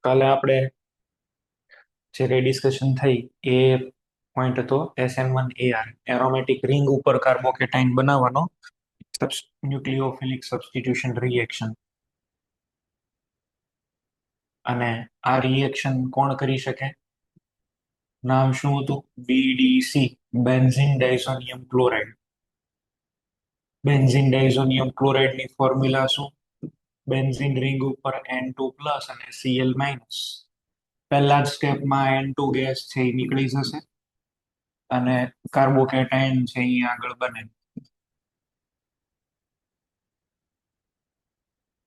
કાલે આપણે જે કઈ ડિસ્કશન થઈ એ પોઈન્ટ હતો SN1AR એરોમેટિક રિંગ ઉપર કાર્બોકેટાઇન બનાવવાનો ન્યુક્લિયોફિલિક સબસ્ટિટ્યુશન રિએક્શન. અને આ રિએક્શન કોણ કરી શકે? નામ શું હતું? BDC, benzene diazonium chloride. Benzene diazonium chloride ની ફોર્મ્યુલા શું? બેન્ઝીન રિંગ ઉપર N2+ અને Cl-. પહેલા જ સ્ટેપમાં N2 ગેસ છે એ નીકળી જશે અને કાર્બોકેટાઇન છે એ આગળ બને.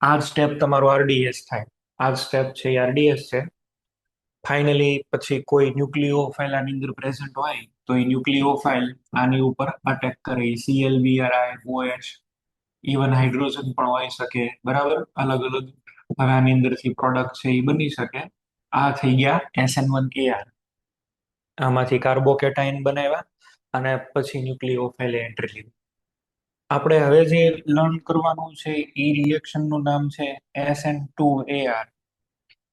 આ સ્ટેપ તમારો RDS થાય. આ સ્ટેપ છે એ RDS છે. ફાઇનલી પછી કોઈ ન્યુક્લિયોફાઇલ આની અંદર પ્રેઝન્ટ હોય તો એ ન્યુક્લિયોફાઇલ આની ઉપર અટેક કરે. ClBr, OH, ઇવન હાઇડ્રોજન પણ હોઈ શકે. બરાબર, અલગ અલગ હવે આની અંદરથી પ્રોડક્ટ છે એ બની શકે. આ થઈ ગયા SN1AR. આમાંથી કાર્બોકેટાઇન બનાવ્યા અને પછી ન્યુક્લિયોફાઇલ એન્ટ્રી લીધી. આપણે હવે જે લર્ન કરવાનું છે એ રિએક્શન નું નામ છે SN2AR.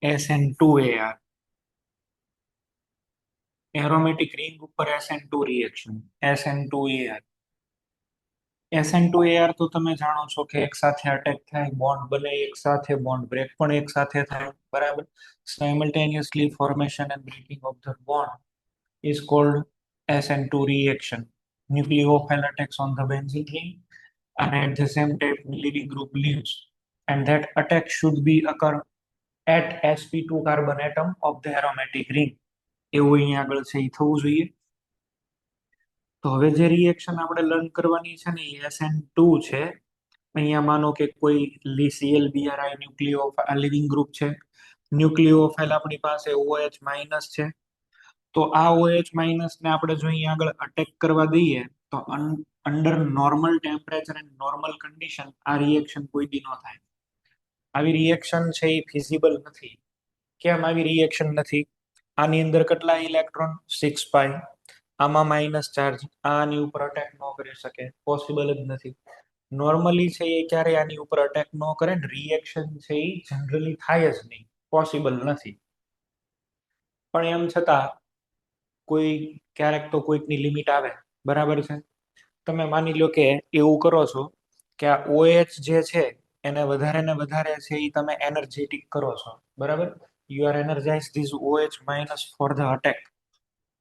SN2AR એરોમેટિક રિંગ ઉપર SN2 રિએક્શન. SN2AR. SN2AR તો તમે જાણો છો કે એક સાથે અટેક થાય, બોન્ડ બને એક સાથે, બોન્ડ બ્રેક પણ એક સાથે થાય. બરાબર, simultaneously formation and breaking of the bond is called SN2 reaction. Nucleophile attacks on the benzene ring and at the same time leading group leaves, and that attack should be occur at sp2 carbon atom of the aromatic ring. એવું અહીંયા આગળ છે એ થવું જોઈએ. તો હવે જે reaction આપણે લર્ન કરવાની છે ને એ SN2 છે. અહીંયા માનો કે કોઈ ClBr ન્યુક્લિયો લિવિંગ ગ્રુપ છે. ન્યુક્લિયોફાઇલ આપણી પાસે OH- છે. તો આ OH- ને આપણે જો અહીંયા આગળ અટેક કરવા દઈએ તો under normal temperature and normal condition આ રિએક્શન કોઈ દી ન થાય. આવી રિએક્શન છે એ ફિઝિબલ નથી. કેમ આવી રિએક્શન નથી? આની અંદર કેટલા ઇલેક્ટ્રોન? 6π. આમાં માઇનસ ચાર્જ. આની ઉપર અટેક ન કરી શકે, પોસિબલ જ નથી. નોર્મલી છે એ ક્યારે આની ઉપર અટેક ન કરે ને રિએક્શન છે એ જનરલી થાય જ નહીં, પોસિબલ નથી. પણ એમ છતાં કોઈ ક્યારેક તો કોઈકની લિમિટ આવે. બરાબર છે, તમે માની લો કે એવું કરો છો કે આ OH જે છે એને વધારે ને વધારે છે એ તમે એનર્જેટિક કરો છો. બરાબર, you are energize this OH- for the attack.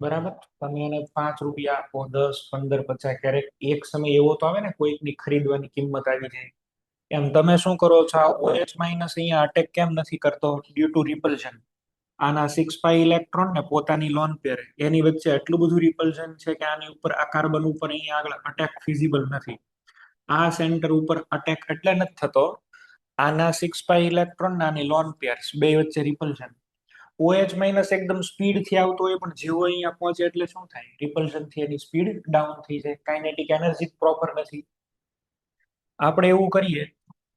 બરાબર, તમે એને 5 રૂપિયા આપો, 10, 15, 50, ક્યારેક એક સમય એવો તો આવે ને કોઈકની ખરીદવાની કિંમત આવી જાય. એમ તમે શું કરો છો? આ OH- અહીંયા અટેક કેમ નથી કરતો? Due to repulsion. આના 6π ઇલેક્ટ્રોન ને પોતાની લોન પેર એની વચ્ચે એટલું બધું રિપલ્શન છે કે આની ઉપર આ કાર્બન ઉપર અહીંયા આગળ અટેક ફિઝિબલ નથી. આ સેન્ટર ઉપર અટેક એટલે નથી થતો. આના 6π ઇલેક્ટ્રોન ને આની લોન પેર્સ બે વચ્ચે રિપલ્શન. OH- એકદમ સ્પીડ થી આવતો હોય પણ જેવો અહીંયા પહોંચે એટલે શું થાય? રિપલ્શન થી એની સ્પીડ ડાઉન થઈ જાય. કાઇનેટિક એનર્જી પ્રોપર નથી. આપણે એવું કરીએ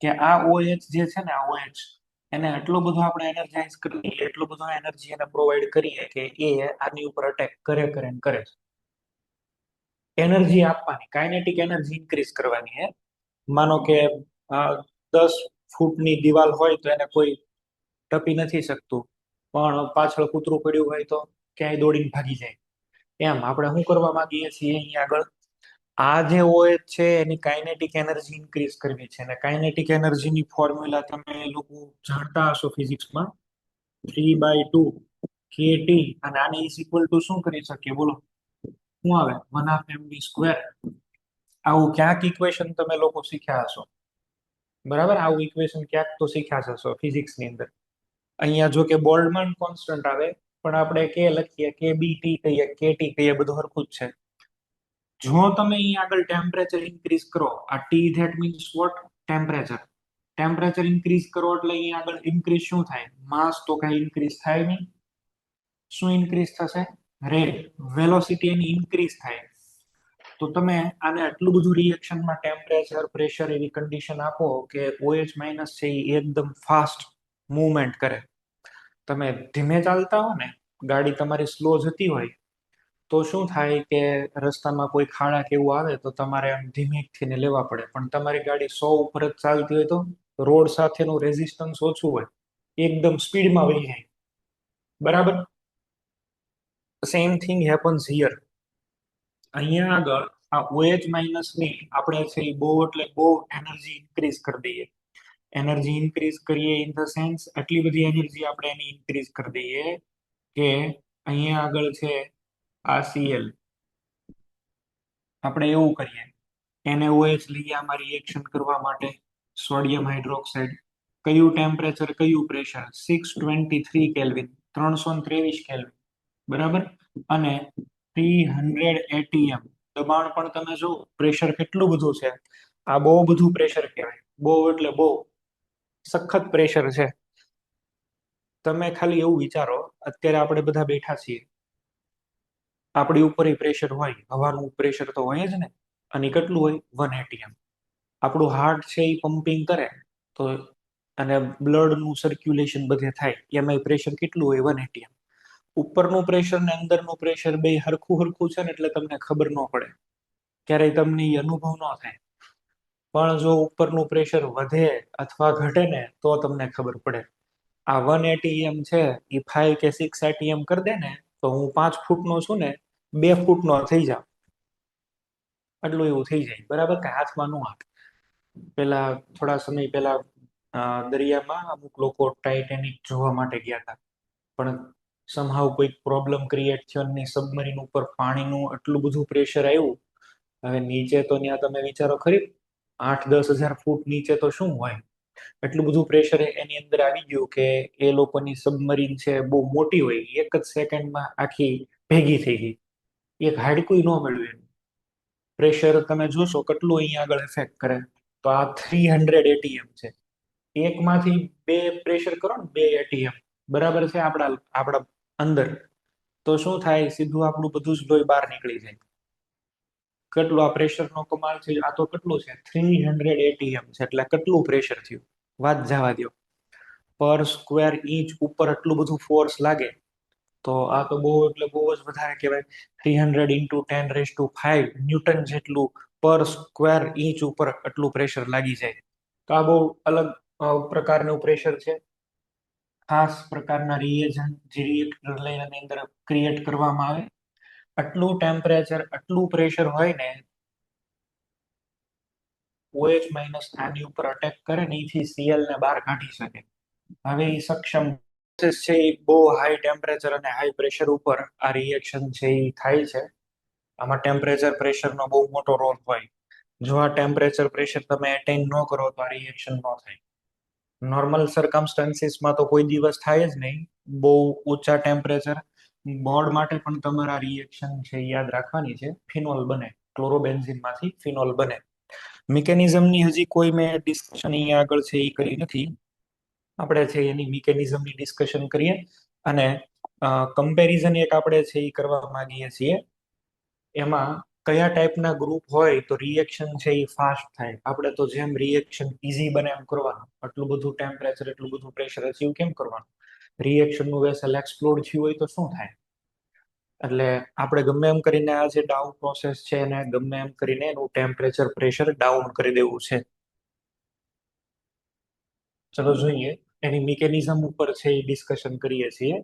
કે આ OH જે છે ને આ OH એને એટલો બધો આપણે એનર્જાઇઝ કરીએ, એટલો બધો એનર્જી એને પ્રોવાઈડ કરીએ કે એ આની ઉપર અટેક કરે કરે ને કરે. એનર્જી આપવાની, કાઇનેટિક એનર્જી ઇન્ક્રીઝ કરવાની હે. માનો કે 10 ફૂટની દિવાલ હોય તો એને કોઈ ટપી નથી શકતું, પણ પાછળ કૂતરું પડ્યું હોય તો ક્યાંય દોડીને ભાગી જાય. એમ આપણે શું કરવા માંગીએ છીએ અહીંયા આગળ? આ જે OH છે એની કાઇનેટિક એનર્જી ઇન્ક્રીઝ કરવી છે. અને કાઇનેટિક એનર્જીની ફોર્મ્યુલા તમે લોકો જાણતા હશો ફિઝિક્સમાં, 3/2 kT. અને આને ઇઝ ઇક્વલ ટુ શું કરી શકીએ બોલો? શું આવે? 1/2 mv². આવું ક્યાંક ઇક્વેશન તમે લોકો શીખ્યા હશો. બરાબર, આવું ઇક્વેશન ક્યાંક તો શીખ્યા હશો ફિઝિક્સની અંદર. અહીંયા જો કે બોલ્ટઝમાન કોન્સ્ટન્ટ આવે પણ આપણે કે લખીએ કે BT કહીએ, KT કહીએ, બધું હરખું જ છે. જો તમે અહીંયા આગળ ટેમ્પરેચર ઇન્ક્રીઝ કરો, આ T that means what? Temperature. Temperature increase કરો એટલે અહીંયા આગળ ઇન્ક્રીઝ શું થાય? માસ તો કઈ ઇન્ક્રીઝ થાય નહીં. શું ઇન્ક્રીઝ થશે? રેટ, વેલોસિટી એની ઇન્ક્રીઝ થાય. તો તમે આને આટલું બધું રિએક્શનમાં ટેમ્પરેચર, પ્રેશર એવી કન્ડિશન આપો કે OH- છે એ એકદમ ફાસ્ટ મૂવમેન્ટ કરે. તમે ધીમે ચાલતા હો ને, ગાડી તમારી સ્લો જતી હોય તો શું થાય કે રસ્તામાં કોઈ ખાડા કે એવું આવે તો તમારે આમ ધીમેથી ને લેવા પડે. પણ તમારી ગાડી 100 ઉપર જ ચાલતી હોય તો રોડ સાથેનું રેઝિસ્ટન્સ ઓછું હોય, એકદમ સ્પીડમાં વહી જાય. બરાબર. Same thing happens here. અહીંયા આગળ આ OH માઇનસ ની આપણે છે એ બહુ એટલે બહુ એનર્જી ઇન્ક્રીઝ કરી દઈએ. એનર્જી ઇન્ક્રીઝ કરીએ ઇન ધ સેન્સ આટલી બધી એનર્જી આપણે એની ઇન્ક્રીઝ કરી દઈએ કે અહીંયા આગળ છે આ Cl. આપણે એવું કરીએ, NaOH લઈએ આમાં રિએક્શન કરવા માટે, સોડિયમ હાઇડ્રોક્સાઇડ. કયું ટેમ્પરેચર કયું પ્રેશર? 623 kelvin, 323 kelvin. બરાબર. અને 300 ATM દબાણ પણ તમે જો, પ્રેશર કેટલું બધું છે. આ બહુ બધું પ્રેશર કહેવાય. બહુ એટલે બહુ સખત પ્રેશર છે. તમે ખાલી એવું વિચારો, અત્યારે આપણે બધા બેઠા છીએ, આપણી ઉપર પ્રેશર હોય, હવાનું પ્રેશર તો હોય જ ને. અને કેટલું હોય? 1 ATM. આપણું હાર્ટ છે એ પમ્પિંગ કરે તો, અને બ્લડ નું સર્ક્યુલેશન બધે થાય, એમાં પ્રેશર કેટલું હોય? 1 ATM. ઉપરનું પ્રેશર ને અંદરનું પ્રેશર બે હરખું હરખું છે ને, એટલે તમને ખબર ન પડે, ક્યારેય તમને એ અનુભવ ન થાય. પણ જો ઉપરનું પ્રેશર વધે અથવા ઘટે ને, તો તમને ખબર પડે. આ 1 ATM છે એ 5 કે 6 ATM કરી દે ને, તો હું 5 ફૂટનો છું ને 2 ફૂટનો થઈ જાઉં. એટલું એવું થઈ જાય. બરાબર કે હાથમાં નો આવે. પેલા થોડા સમય પહેલા દરિયામાં અમુક લોકો ટાઇટેનિક જોવા માટે ગયા હતા, પણ સમહાવ કોઈ પ્રોબ્લેમ ક્રિએટ થયો અને સબમરીન ઉપર પાણીનું એટલું બધું પ્રેશર આવ્યું. હવે નીચે તો ત્યાં તમે વિચારો ખરી, 8-10 હજાર ફૂટ નીચે તો શું હોય. એટલું બધું પ્રેશર એની અંદર આવી ગયું કે એ લોકોની સબમરીન છે બહુ મોટી હોય, એક જ સેકન્ડમાં આખી ભેગી થઈ ગઈ. એક હાડકું ન મળ્યું એનું. પ્રેશર તમે જોશો કેટલું અહીંયા આગળ ઇફેક્ટ કરે. તો આ 300 ATM છે. એકમાંથી બે પ્રેશર કરો ને, 2 ATM બરાબર છે આપણા આપણા અંદર, તો શું થાય? સીધું આપણું બધું જ લોહી બહાર નીકળી જાય. કેટલું આ પ્રેશર નો કમાલ છે. આ તો કેટલું છે? 300 ATM છે. એટલે કેટલું પ્રેશર થયું, વાત જવા દો. પર સ્ક્વેર ઇંચ ઉપર એટલું બધું ફોર્સ લાગે, તો આ તો બહુ એટલે બહુ જ વધારે કહેવાય. 300 × 10⁵ ન્યૂટન જેટલું પર સ્ક્વેર ઇંચ ઉપર એટલું પ્રેશર લાગી જાય. તો આ બહુ અલગ પ્રકારનું પ્રેશર છે. ખાસ પ્રકારના રિએજન્ટ જે રિએક્ટર લઈને એની અંદર ક્રિએટ કરવામાં આવે. આટલું ટેમ્પરેચર આટલું પ્રેશર હોય ને, OH માઇનસ આની ઉપર અટેક કરે ને, એથી Cl ને બહાર કાઢી શકે. હવે એ સક્ષમ છે. એ બહુ હાઈ ટેમ્પરેચર અને હાઈ પ્રેશર ઉપર આ રિએક્શન છે એ થાય છે. આમાં ટેમ્પરેચર પ્રેશરનો બહુ મોટો રોલ હોય. જો આ ટેમ્પરેચર પ્રેશર તમે એટેન્ડ ન કરો તો આ રિએક્શન ન થાય. નોર્મલ સર્કમસ્ટન્સીસમાં તો કોઈ દિવસ થાય જ નહીં. બહુ ઊંચા ટેમ્પરેચર બોર્ડ માટે પણ તમારા રિએક્શન છે યાદ રાખવાની છે. ફિનોલ બને, ક્લોરોબેન્ઝિનમાંથી ફિનોલ બને. મિકેનિઝમની હજી કોઈ મેં ડિસ્કશન અહીંયા આગળ છે એ કરી નથી. આપણે છે એની મિકેનિઝમની ડિસ્કશન કરીએ, અને કમ્પેરિઝન એક આપણે છે એ કરવા માંગીએ છીએ. એમાં કયા ટાઈપના ગ્રુપ હોય તો રિએક્શન છે એ ફાસ્ટ થાય. આપણે તો જેમ રિએક્શન ઈઝી બને એમ કરવાનું. આટલું બધું ટેમ્પરેચર એટલું બધું પ્રેશર અચીવ કેમ કરવાનું? રિએક્શનનું વેસલ એક્સપ્લોડ થયું હોય તો શું થાય? એટલે આપણે ગમે એમ કરીને આ જે ડાઉન પ્રોસેસ છે એને ગમે એમ કરીને એનું ટેમ્પરેચર પ્રેશર ડાઉન કરી દેવું છે. ચલો જોઈએ એની મિકેનિઝમ ઉપર છે એ ડિસ્કશન કરીએ છીએ.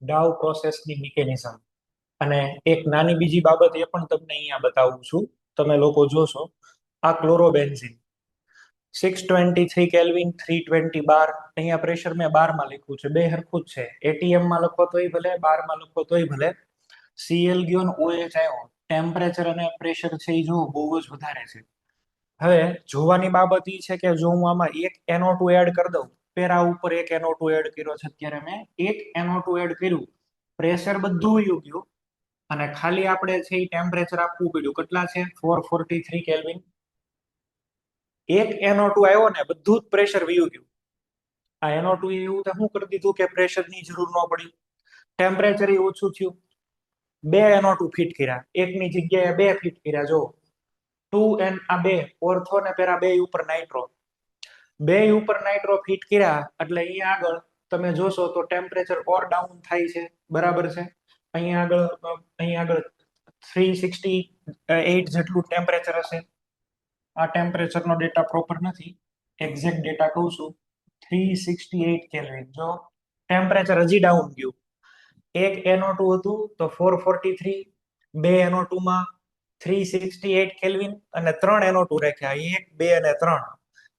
ડાઉ પ્રોસેસની મિકેનિઝમ. અને એક નાની બીજી બાબત એ પણ તમને અહીંયા બતાવું છું. તમે લોકો જોશો, આ ક્લોરોબેન્ઝિન 623 કેલ્વિન, 320 બાર. અહીંયા પ્રેશર મેં બારમાં લખ્યું છે, બે હરખું જ છે. ATM માં લખો તોય ભલે, બારમાં લખો તોય ભલે. Cl ગયો ને OH આવ્યો, ટેમ્પરેચર અને પ્રેશર છે એ જો બહુ જ વધારે છે. હવે જોવાની બાબત એ છે કે જો હું આમાં એક NO2 એડ કરી દઉં, પેરા ઉપર એક NO2 એડ કર્યો છે, અત્યારે મેં એક NO2 એડ કર્યું, પ્રેશર બધું વયું ગયું, અને ખાલી આપણે છે એ ટેમ્પરેચર આપવું પડ્યું. કેટલા છે? 443 કેલ્વિન. એક NO2 આવ્યો ને, બધું જ પ્રેશર વયું ગયું. આ NO2 એવું તો શું કરી દીધું કે પ્રેશરની જરૂર ન પડી, ટેમ્પરેચર ઓછું થયું. બે NO2 ફિટ કર્યા, એકની જગ્યાએ બે ફિટ કર્યા. જો 2 આ બે ઓર્થો ને પેરા બે ઉપર નાઇટ્રો, બે ઉપર નાઇટ્રો ફિટ કર્યા એટલે અહીંયા આગળ તમે જોશો તો ટેમ્પરેચર ઓર ડાઉન થાય છે, બરાબર છે. અહીંયા આગળ 368 જેટલું ટેમ્પરેચર હશે. આ ટેમ્પરેચર નો ડેટા પ્રોપર નથી, એક્ઝેક્ટ ડેટા કહું છું 368 કેલ્વિન. જો ટેમ્પરેચર હજી ડાઉન ગયું, એક NO2 હતું તો 443, બે NO2 માં 368 કેલ્વિન અને 3 NO2 રાખ્યા, 1 2 અને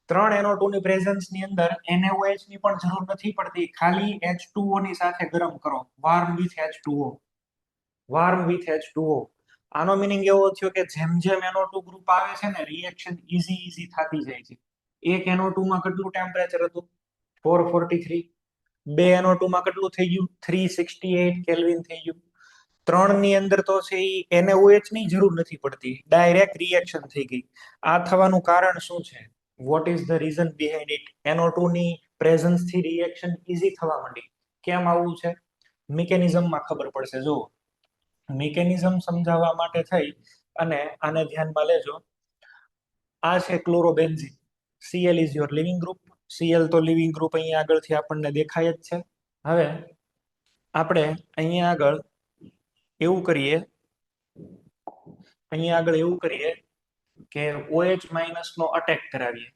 3 NO2 ની પ્રેઝન્સ ની અંદર NaOH ની પણ જરૂર નથી પડતી, ખાલી H2O ની સાથે ગરમ કરો, warm with H2O, warm with H2O. આનો મીનિંગ એવો થયો કે જેમ જેમ NO2 ગ્રુપ આવે છે ને રિએક્શન ઈઝી થતી જાય છે. એક NO2 માં કેટલું ટેમ્પરેચર હતું 443, બે NO2 માં કેટલું થઈ ગયું 368 કેલ્વિન થઈ ગયું. 3 ની અંદર તો છે એ NaOH ની જરૂર નથી પડતી, ડાયરેક્ટ રિએક્શન થઈ ગઈ. આ થવાનું કારણ શું છે? What is the reason behind it? NO2 ની પ્રેઝન્સ થી રિએક્શન ઈઝી થવા માંડી. કેમ આવું છે? મિકેનિઝમમાં ખબર પડશે. જો મિકેનિઝમ સમજાવવા માટે થઈ અને આને ધ્યાનમાં લેજો. આ છે ક્લોરોબેન્ઝીન, Cl is your living group. Cl તો લિવિંગ ગ્રુપ અહીંયા આગળથી આપણને દેખાય જ છે. હવે આપણે અહીંયા આગળ એવું કરીએ, કે OH માઇનસ નો અટેક કરાવીએ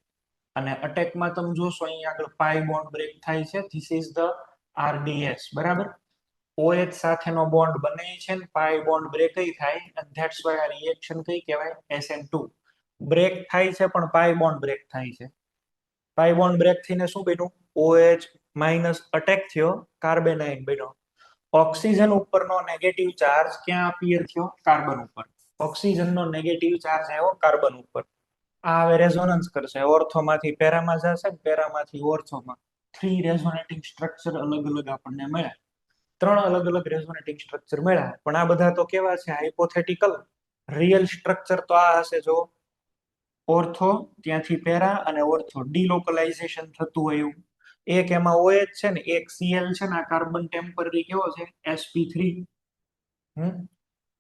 અને અટેકમાં તમે જોશો અહીંયા આગળ પાઈ બોન્ડ બ્રેક થાય છે. ધીસ ઇઝ ધ RDS, બરાબર. OH સાથેનો બોન્ડ બને છે ને પાઈ બોન્ડ બ્રેક થાય, and that's why આ રિએક્શન કઈ કહેવાય? SN2. બ્રેક થાય છે પણ પાઈ બોન્ડ બ્રેક થાય છે. પાઈ બોન્ડ બ્રેક થઈને શું બન્યું? OH માઇનસ અટેક થયો, કાર્બેનાઇન બન્યો. ઓક્સિજન ઉપરનો નેગેટિવ ચાર્જ ક્યાં અપિયર થયો? કાર્બન ઉપર. ઓક્સિજનનો નેગેટિવ ચાર્જ આવ્યો કાર્બન ઉપર. આ હવે રેઝોનન્સ કરશે, ઓર્થોમાંથી પેરામાં જશે, પેરામાંથી ઓર્થોમાં. 3 રેઝોનેટિંગ સ્ટ્રક્ચર અલગ અલગ આપણને મળ્યા, 3 અલગ અલગ રેઝોનેટિંગ સ્ટ્રક્ચર મળ્યા. પણ આ બધા તો કેવા છે? હાઇપોથેટિકલ. રિયલ સ્ટ્રક્ચર તો આ હશે. જો ઓર્થો, ત્યાંથી પેરા અને ઓર્થો, ડીલોકલાઇઝેશન થતું હોય એવું. એક એમાં OH છે ને એક Cl છે ને, આ કાર્બન ટેમ્પરરી કેવો છે? sp3.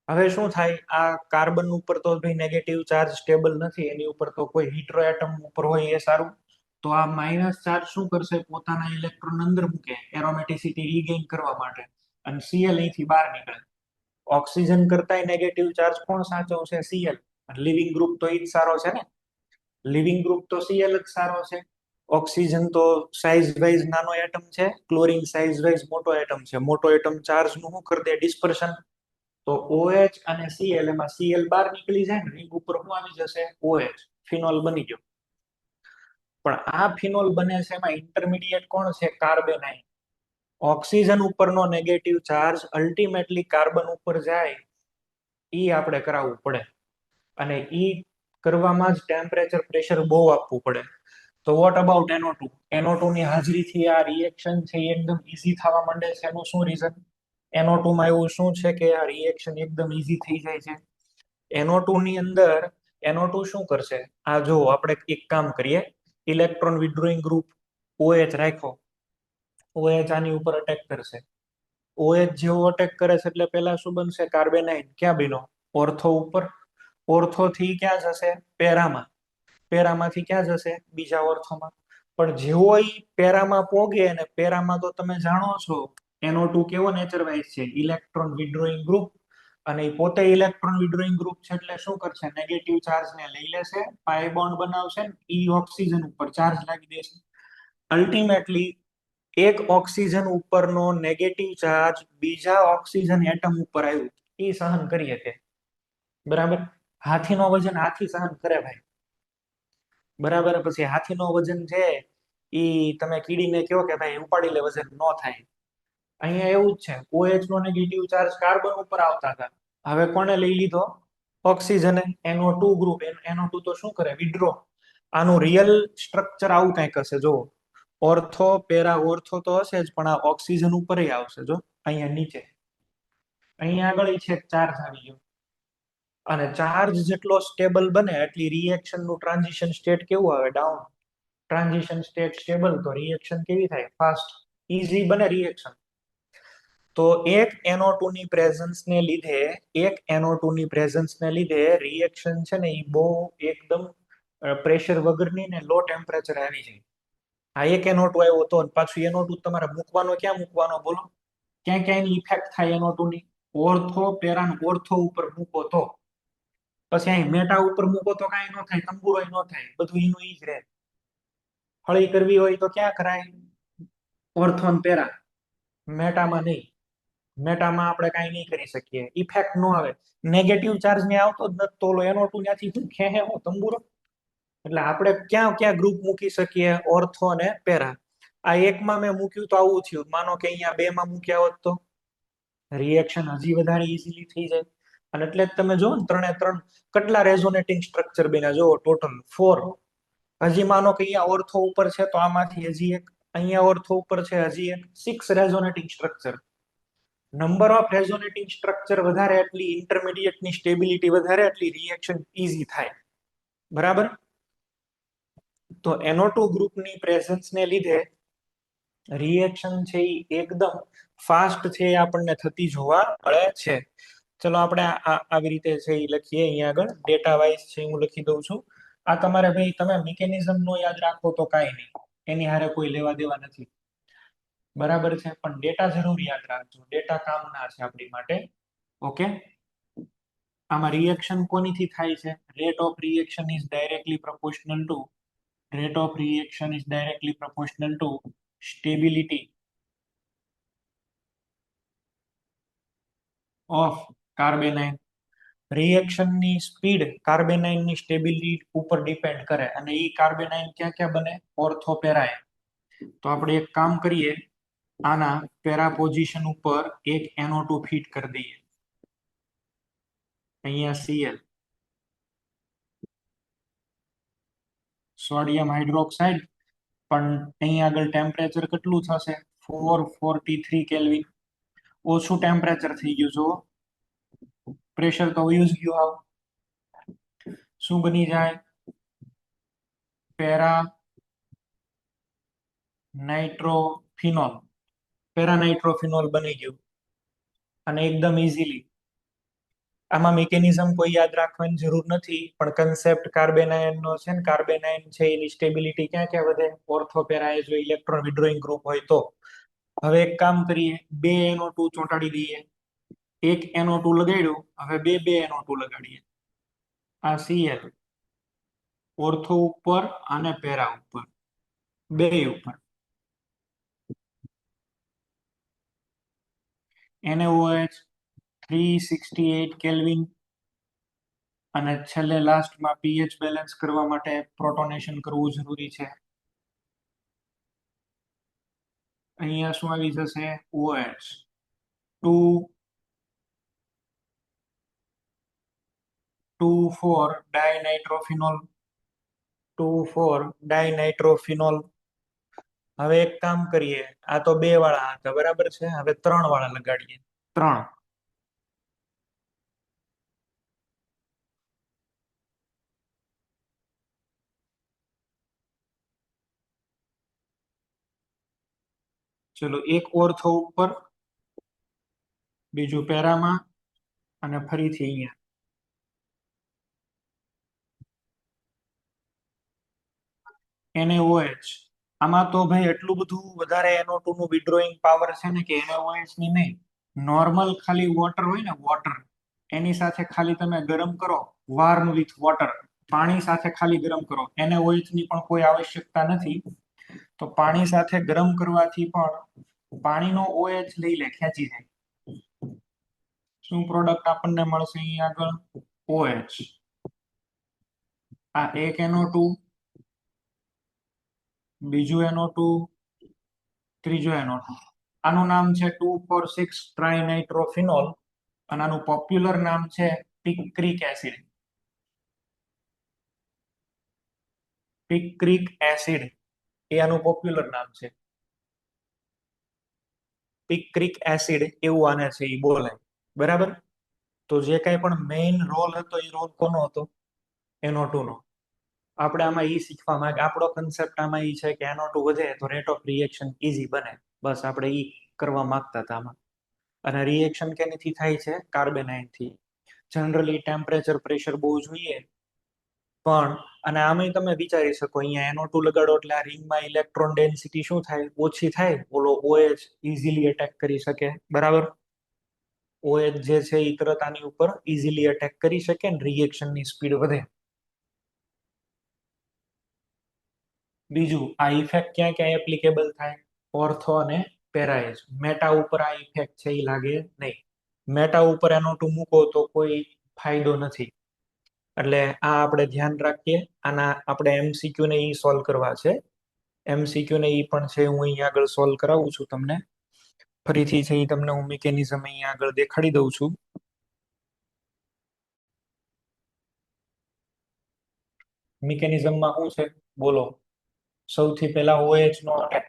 હવે શું થાય? આ કાર્બન ઉપર તો ભાઈ નેગેટિવ ચાર્જ સ્ટેબલ નથી, એની ઉપર તો કોઈ હીટરો એટમ ઉપર હોય એ સારું. તો આ માઇનસ ચાર્જ શું કરશે? પોતાના ઇલેક્ટ્રોન અંદર મૂકે એરોમેટિસિટી રીગેઇન કરવા માટે, અને Cl અહીંથી બહાર નીકળે. ઓક્સિજન કરતાંય નેગેટિવ ચાર્જ કોણ સાચવશે? Cl. લિવિંગ ગ્રુપ તો ઈ જ સારો છે ને, લિવિંગ ગ્રુપ તો Cl જ સારો છે. ઓક્સિજન તો સાઇઝ વાઇઝ નાનો એટમ છે, ક્લોરીન સાઇઝ વાઇઝ મોટો એટમ છે. મોટો એટમ ચાર્જ નું શું કરી દે? ડિસ્પર્શન. તો OH અને Cl, એમાં Cl બહાર નીકળી જાય ને, રિંગ ઉપર શું આવી જશે? OH, ફિનોલ બની ગયો. પણ આ ફિનોલ બને છે એમાં ઇન્ટરમીડિયેટ કોણ છે? કાર્બેનાઇન. ઓક્સિજન ઉપરનો નેગેટિવ ચાર્જ અલ્ટિમેટલી કાર્બન ઉપર જાય, ઈ આપણે કરાવવું પડે, અને ઈ કરવામાં જ ટેમ્પરેચર પ્રેશર બહુ આપવું પડે. તો વોટ અબાઉટ NO2? NO2 ની હાજરીથી આ રિએક્શન છે એકદમ ઈઝી થવા માંડે છે. એનું શું રીઝન? NO2 માં એવું શું છે કે આ રિએક્શન એકદમ ઈઝી થઈ જાય છે? NO2 ની અંદર NO2 શું કરશે? આ જો આપણે એક કામ કરીએ, ઇલેક્ટ્રોન વિથડ્રોઈંગ ગ્રુપ OH રાખ્યો, OH આની ઉપર અટેક કરશે. OH જેવો અટેક કરે છે એટલે પહેલા શું બનશે? કાર્બેનાઇન. ક્યાં બન્યો? ઓર્થો ઉપર. ઓર્થો થી ક્યાં જશે? પેરામાં. પેરામાંથી ક્યાં જશે? બીજા ઓર્થોમાં. પણ જેવો ઈ પેરામાં પોગે, અને પેરામાં તો તમે જાણો છો NO2 કેવો નેચર વાઇઝ છે? Electron withdrawing group. અને એ પોતે ઇલેક્ટ્રોન વિથડ્રોઈંગ ગ્રુપ છે એટલે શું કરશે? નેગેટિવ ચાર્જ ને લઈ લેશે, પાઈ બોન્ડ બનાવશે, ઈ ઓક્સિજન ઉપર ચાર્જ લાગી દેશે. અલ્ટિમેટલી એક ઓક્સિજન ઉપરનો નેગેટિવ ચાર્જ બીજા ઓક્સિજન એટમ ઉપર આવ્યું, એ સહન કરી શકે, બરાબર. હાથીનો વજન હાથી સહન કરે ભાઈ, બરાબર. પછી હાથીનો વજન છે ઈ તમે કીડીને કહો કે ભાઈ ઉપાડી લે, વજન ન થાય. અહીંયા એવું જ છે, OH નો નેગેટિવ ચાર્જ કાર્બન ઉપર આવતા હતા, હવે કોને લઈ લીધો? ઓક્સિજને. NO2 ગ્રુપ, NO2 તો શું કરે? વિડ્રો. આનું રિયલ સ્ટ્રક્ચર આવું કંઈક હશે. જો ઓર્થો, પેરા ઓર્થો તો હશે જ, પણ આ ઓક્સિજન ઉપર આવશે. જો અહીંયા નીચે, અહીંયા આગળ છે ચાર્જ આવી ગયો, અને ચાર્જ જેટલો સ્ટેબલ બને એટલી રિએક્શન નું ટ્રાન્ઝિશન સ્ટેટ કેવું આવે? ડાઉન. ટ્રાન્ઝિશન સ્ટેટ સ્ટેબલ તો રિએક્શન કેવી થાય? ફાસ્ટ, ઈઝી બને રિએક્શન. તો એક NO2 ની પ્રેઝન્સ ને લીધે રિએક્શન છે ને એ બહુ એકદમ પ્રેશર વગરની ને લો ટેમ્પરેચર આવી જાય. આ એક NO2 આવ્યો તો પાછું NO2 તમારે મૂકવાનો ક્યાં મૂકવાનો બોલો? ક્યાં ક્યાં એની ઇફેક્ટ થાય NO2 ની? ઓર્થો પેરા ઓર્થો ઉપર મૂકો તો. પછી અહીં મેટા ઉપર મૂકો તો કાંઈ ન થાય, તંબુરોય ન થાય, બધું એનું ઈ જ રહે. હળી કરવી હોય તો ક્યાં કરાય? ઓર્થો ને પેરા. મેટામાં નહીં. મેટામાં આપણે કાંઈ નહીં કરી શકીએ, ઇફેક્ટ ન આવે. નેગેટિવ ચાર્જ ને આવતો જ નથી તો ઓલો NO2 ત્યાંથી ખેહે હો તંબુરો. એટલે આપણે ક્યાં ક્યાં ગ્રુપ મૂકી શકીએ? ઓર્થો અને પેરા. આ એકમાં મેં મૂક્યું તો આવું થયું. માનો કે અહીંયા બે માં મૂક્યા હોત તો રિએક્શન હજી વધારે ઇઝીલી થઈ જાય. અને એટલે જ તમે જુઓ ને ત્રણે ત્રણ કેટલા રેઝોનેટિંગ સ્ટ્રક્ચર બન્યા જુઓ, ટોટલ 4. હજી માનો કે અહીંયા ઓર્થો ઉપર છે તો આમાંથી હજી એક, અહીંયા ઓર્થો ઉપર છે હજી એક, 6 resonating structure. Number of resonating structure વધારે એટલી ઇન્ટરમીડિયેટની સ્ટેબિલિટી વધારે એટલી રિએક્શન ઇઝી થાય. બરાબર? તો NO2 ગ્રુપની પ્રેઝન્સને લીધે રિએક્શન છે એ એકદમ ફાસ્ટ છે એ આપણને થતી જોવા મળે છે. ચલો આપણે આવી રીતે છે એ લખીએ. અહીંયા આગળ ડેટા વાઇઝ છે હું લખી દઉં છું. આ તમારે ભાઈ તમે મિકેનિઝમ નો યાદ રાખો તો કાંઈ નહીં, એની હારે કોઈ લેવા દેવા નથી. બરાબર છે? પણ ડેટા જરૂર યાદ રાખજો, ડેટા કામના છે આપણી માટે. ઓકે, આમાં રિએક્શન કોનીથી થાય છે? Rate of reaction is directly proportional to stability of carbanion. રિએક્શનની સ્પીડ કાર્બેનાઇનની સ્ટેબિલિટી ઉપર ડિપેન્ડ કરે, અને એ કાર્બેનાઇન ક્યાં ક્યાં બને? ઓર્થો પેરાએ. તો આપણે એક કામ કરીએ, આના પેરા પોઝિશન ઉપર એક NO2 ફિટ કરી દઈએ. અહીંયા Cl, સોડિયમ હાઇડ્રોક્સાઇડ. પણ અહીંયા આગળ ટેમ્પરેચર કેટલું થશે? 443 કેલ્વિન. ઓછું ટેમ્પરેચર થઈ ગયું જુઓ, પ્રેશર તો વયું જ ગયું. આવ શું બની જાય? Para nitrophenol. પેરા નાઇટ્રોફિનોલ બની ગયું, અને એકદમ ઇઝીલી. આમાં મિકેનિઝમ કોઈ યાદ રાખવાની જરૂર નથી, પણ કન્સેપ્ટ કાર્બેનાયન નો છે ને, કાર્બેનાયન છે એની સ્ટેબિલિટી ક્યાં ક્યાં વધે? ઓર્થો પેરાએ જો ઇલેક્ટ્રોન વિડ્રોઈંગ ગ્રુપ હોય તો. હવે એક કામ કરીએ, 2 NO2 ચોંટાડી દઈએ. એક NO2 લગાડ્યું, હવે બે NO2 લગાડીએ. આ Cl ઓર્થો ઉપર અને પેરા ઉપર, બે ઉપર. NaOH 368 kelvin. અને છેલ્લે લાસ્ટમાં pH બેલેન્સ કરવા માટે પ્રોટોનેશન કરવું જરૂરી છે. અહીંયા શું આવી જશે? OH 2,4 ડાયનાઇટ્રોફિનોલ. 2,4 ડાયનાઇટ્રોફિનોલ. હવે એક કામ કરીએ, આ તો 2 વાળા હતા બરાબર છે, હવે 3 વાળા લગાડીએ. 3. ચલો, એક ઓર્થો ઉપર, બીજું પેરામાં, અને ફરીથી અહીંયા. NaOH. આમાં તો ભાઈ એટલું બધું વધારે NO2 નું વિડ્રોઈંગ પાવર છે ને કે NaOH ની નહીં, નોર્મલ ખાલી વોટર હોય ને, વોટર, એની સાથે ખાલી તમે ગરમ કરો, વાર્મ વિથ વોટર, પાણી સાથે ખાલી ગરમ કરો. NaOH ની પણ કોઈ આવશ્યકતા નથી. તો પાણી સાથે ગરમ કરવાથી પણ પાણીનો OH લઈ લે, ખેંચી જાય. શું પ્રોડક્ટ આપણને મળશે અહીંયા આગળ? OH. આ એક NO2, બીજું NO2, ત્રીજો NO2. આનું નામ છે 2,4,6 ટ્રાઇનાઇટ્રોફિનોલ, અને આનું પોપ્યુલર નામ છે પિક્રિક એસિડ. પિક્રિક એસિડ એ આનું પોપ્યુલર નામ છે. પિક્રિક એસિડ એવું આને છે એ બોલાય. બરાબર? તો જે કાંઈ પણ મેઇન રોલ હતો એ રોલ કોનો હતો? NO2 નો. આપણે આમાં ઈ શીખવા માંગે, આપણો કન્સેપ્ટ આમાં ઈ છે કે NO2 વધે તો રેટ ઓફ રિએક્શન ઇઝી બને. બસ આપણે ઈ કરવા માંગતા હતા આમાં. અને રિએક્શન કેનીથી થાય છે? કાર્બેનાઇન થી. જનરલી ટેમ્પરેચર પ્રેશર બહુ જોઈએ પણ, અને આમાંય તમે વિચારી શકો અહીંયા NO2 લગાડો એટલે આ રિંગમાં ઇલેક્ટ્રોન ડેન્સિટી શું થાય? ઓછી થાય. ઓલો OH ઇઝીલી એટેક કરી શકે. બરાબર. OH જે છે એ તરત આની ઉપર ઇઝીલી એટેક કરી શકે ને રિએક્શનની સ્પીડ વધે. બીજું, આ ઇફેક્ટ ક્યાં ક્યાં એપ્લિકેબલ થાય? ઓર્થો અને પેરા એજ. મેટા ઉપર આ ઇફેક્ટ છે એ લાગે નહીં. મેટા ઉપર NO2 મૂકો તો કોઈ ફાયદો નથી. એટલે આ આપણે ધ્યાન રાખીએ. આના આપણે MCQ ને ઈ સોલ્વ કરવા છે. MCQ ને ઈ પણ છે હું અહીંયા આગળ સોલ્વ કરાવું છું તમને. ફરીથી છે ઈ તમને હું મિકેનિઝમ અહીંયા આગળ દેખાડી દઉં છું. મિકેનિઝમમાં શું છે બોલો? સૌથી પહેલા OH નો અટેક.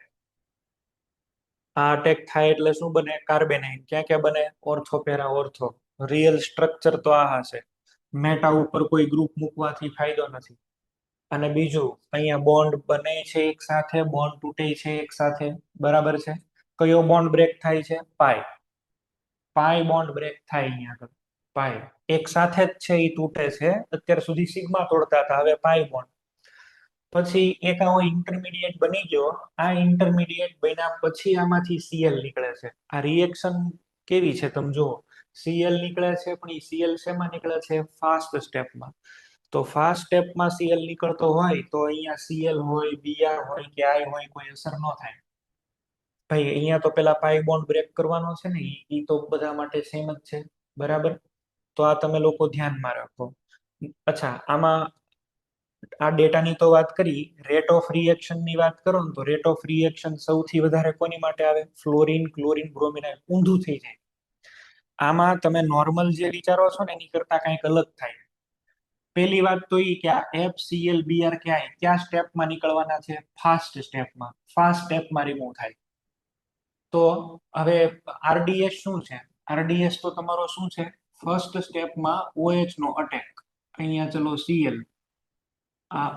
આ અટેક થાય એટલે શું બને? કાર્બેનાઇન. ક્યાં ક્યાં બને? Ortho para ortho. Real structure તો આ હશે. મેટા ઉપર કોઈ ગ્રુપ મૂકવાથી ફાયદો નથી. અને બીજું, અહીંયા બોન્ડ બને છે એક સાથે, બોન્ડ તૂટે છે એક સાથે. બરાબર છે. કયો બોન્ડ બ્રેક થાય છે? પાય. પાય બોન્ડ બ્રેક થાય અહીંયા આગળ. પાય એક સાથે જ છે એ તૂટે છે. અત્યાર સુધી સિગ્મા તોડતા હતા, હવે પાય બોન્ડ. પછી એક આવો ઇન્ટરમીડિયેટ બની ગયો. આ ઇન્ટરમીડિયેટ બન્યા પછી આમાંથી Cl નીકળે છે. આ રિએક્શન કેવી છે તમે જુઓ. Cl નીકળે છે પણ એ Cl શેમાં નીકળે છે? ફાસ્ટ સ્ટેપમાં. તો ફાસ્ટ સ્ટેપમાં Cl નીકળતો હોય તો અહીંયા Cl હોય, Br હોય કે I હોય કોઈ અસર ન થાય. ભાઈ અહીંયા તો પેલા પાઈ બોન્ડ બ્રેક કરવાનો છે ને, ઈ તો બધા માટે સેમ જ છે. બરાબર. તો આ તમે લોકો ધ્યાનમાં રાખો. અચ્છા, આમાં આ ડેટાની તો વાત કરી. રેટ ઓફ રિએક્શન ની વાત કરો ને તો રેટ ઓફ રિએક્શન સૌથી વધારે કોની માટે આવે? Fluorine, chlorine, bromine. ઊંધું થઈ જાય. આમાં તમે નોર્મલ જે વિચારો છો ને એની કરતા કંઈક અલગ થાય. પહેલી વાત તો એ કે આ FCl Br ક્યાં સ્ટેપમાં નીકળવાના છે? ફાસ્ટ સ્ટેપમાં. ફાસ્ટ સ્ટેપમાં રિમૂવ થાય. તો હવે RDS શું છે? RDS તો તમારો શું છે? ફર્સ્ટ સ્ટેપમાં OH નો અટેક. અહીંયા ચલો Cl, આ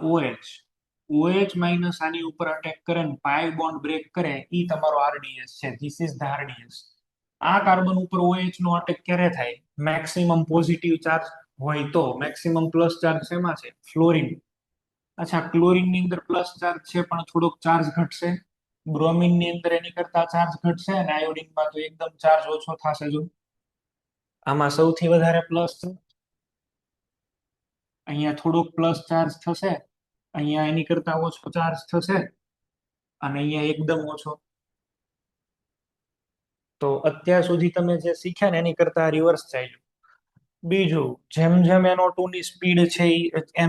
OH માઇનસ આની ઉપર અટેક કરે ને પાઈ બોન્ડ બ્રેક કરે, ઈ તમારો RDS છે. This is the RDS. આ કાર્બન ઉપર OH નો અટેક ક્યારે થાય? મેક્સિમમ પોઝિટિવ ચાર્જ હોય તો. મેક્સિમમ પ્લસ ચાર્જ શેમાં છે? ફ્લોરિન. અચ્છા, ક્લોરિન ની અંદર પ્લસ ચાર્જ છે પણ થોડોક ચાર્જ ઘટશે. બ્રોમિન ની અંદર એની કરતા ચાર્જ ઘટશે અને આયોડિનમાં તો એકદમ ચાર્જ ઓછો થશે. જો આમાં સૌથી વધારે પ્લસ છે. અહીંયા થોડોક પ્લસ ચાર્જ થશે, અહીંયા એની કરતા ઓછો ચાર્જ થશે અને અહીંયા એકદમ ઓછો. તો અત્યાર સુધી તમે જે શીખ્યા ને એની કરતા રિવર્સ થાય. બીજું, જેમ જેમ NO2 ની સ્પીડ છે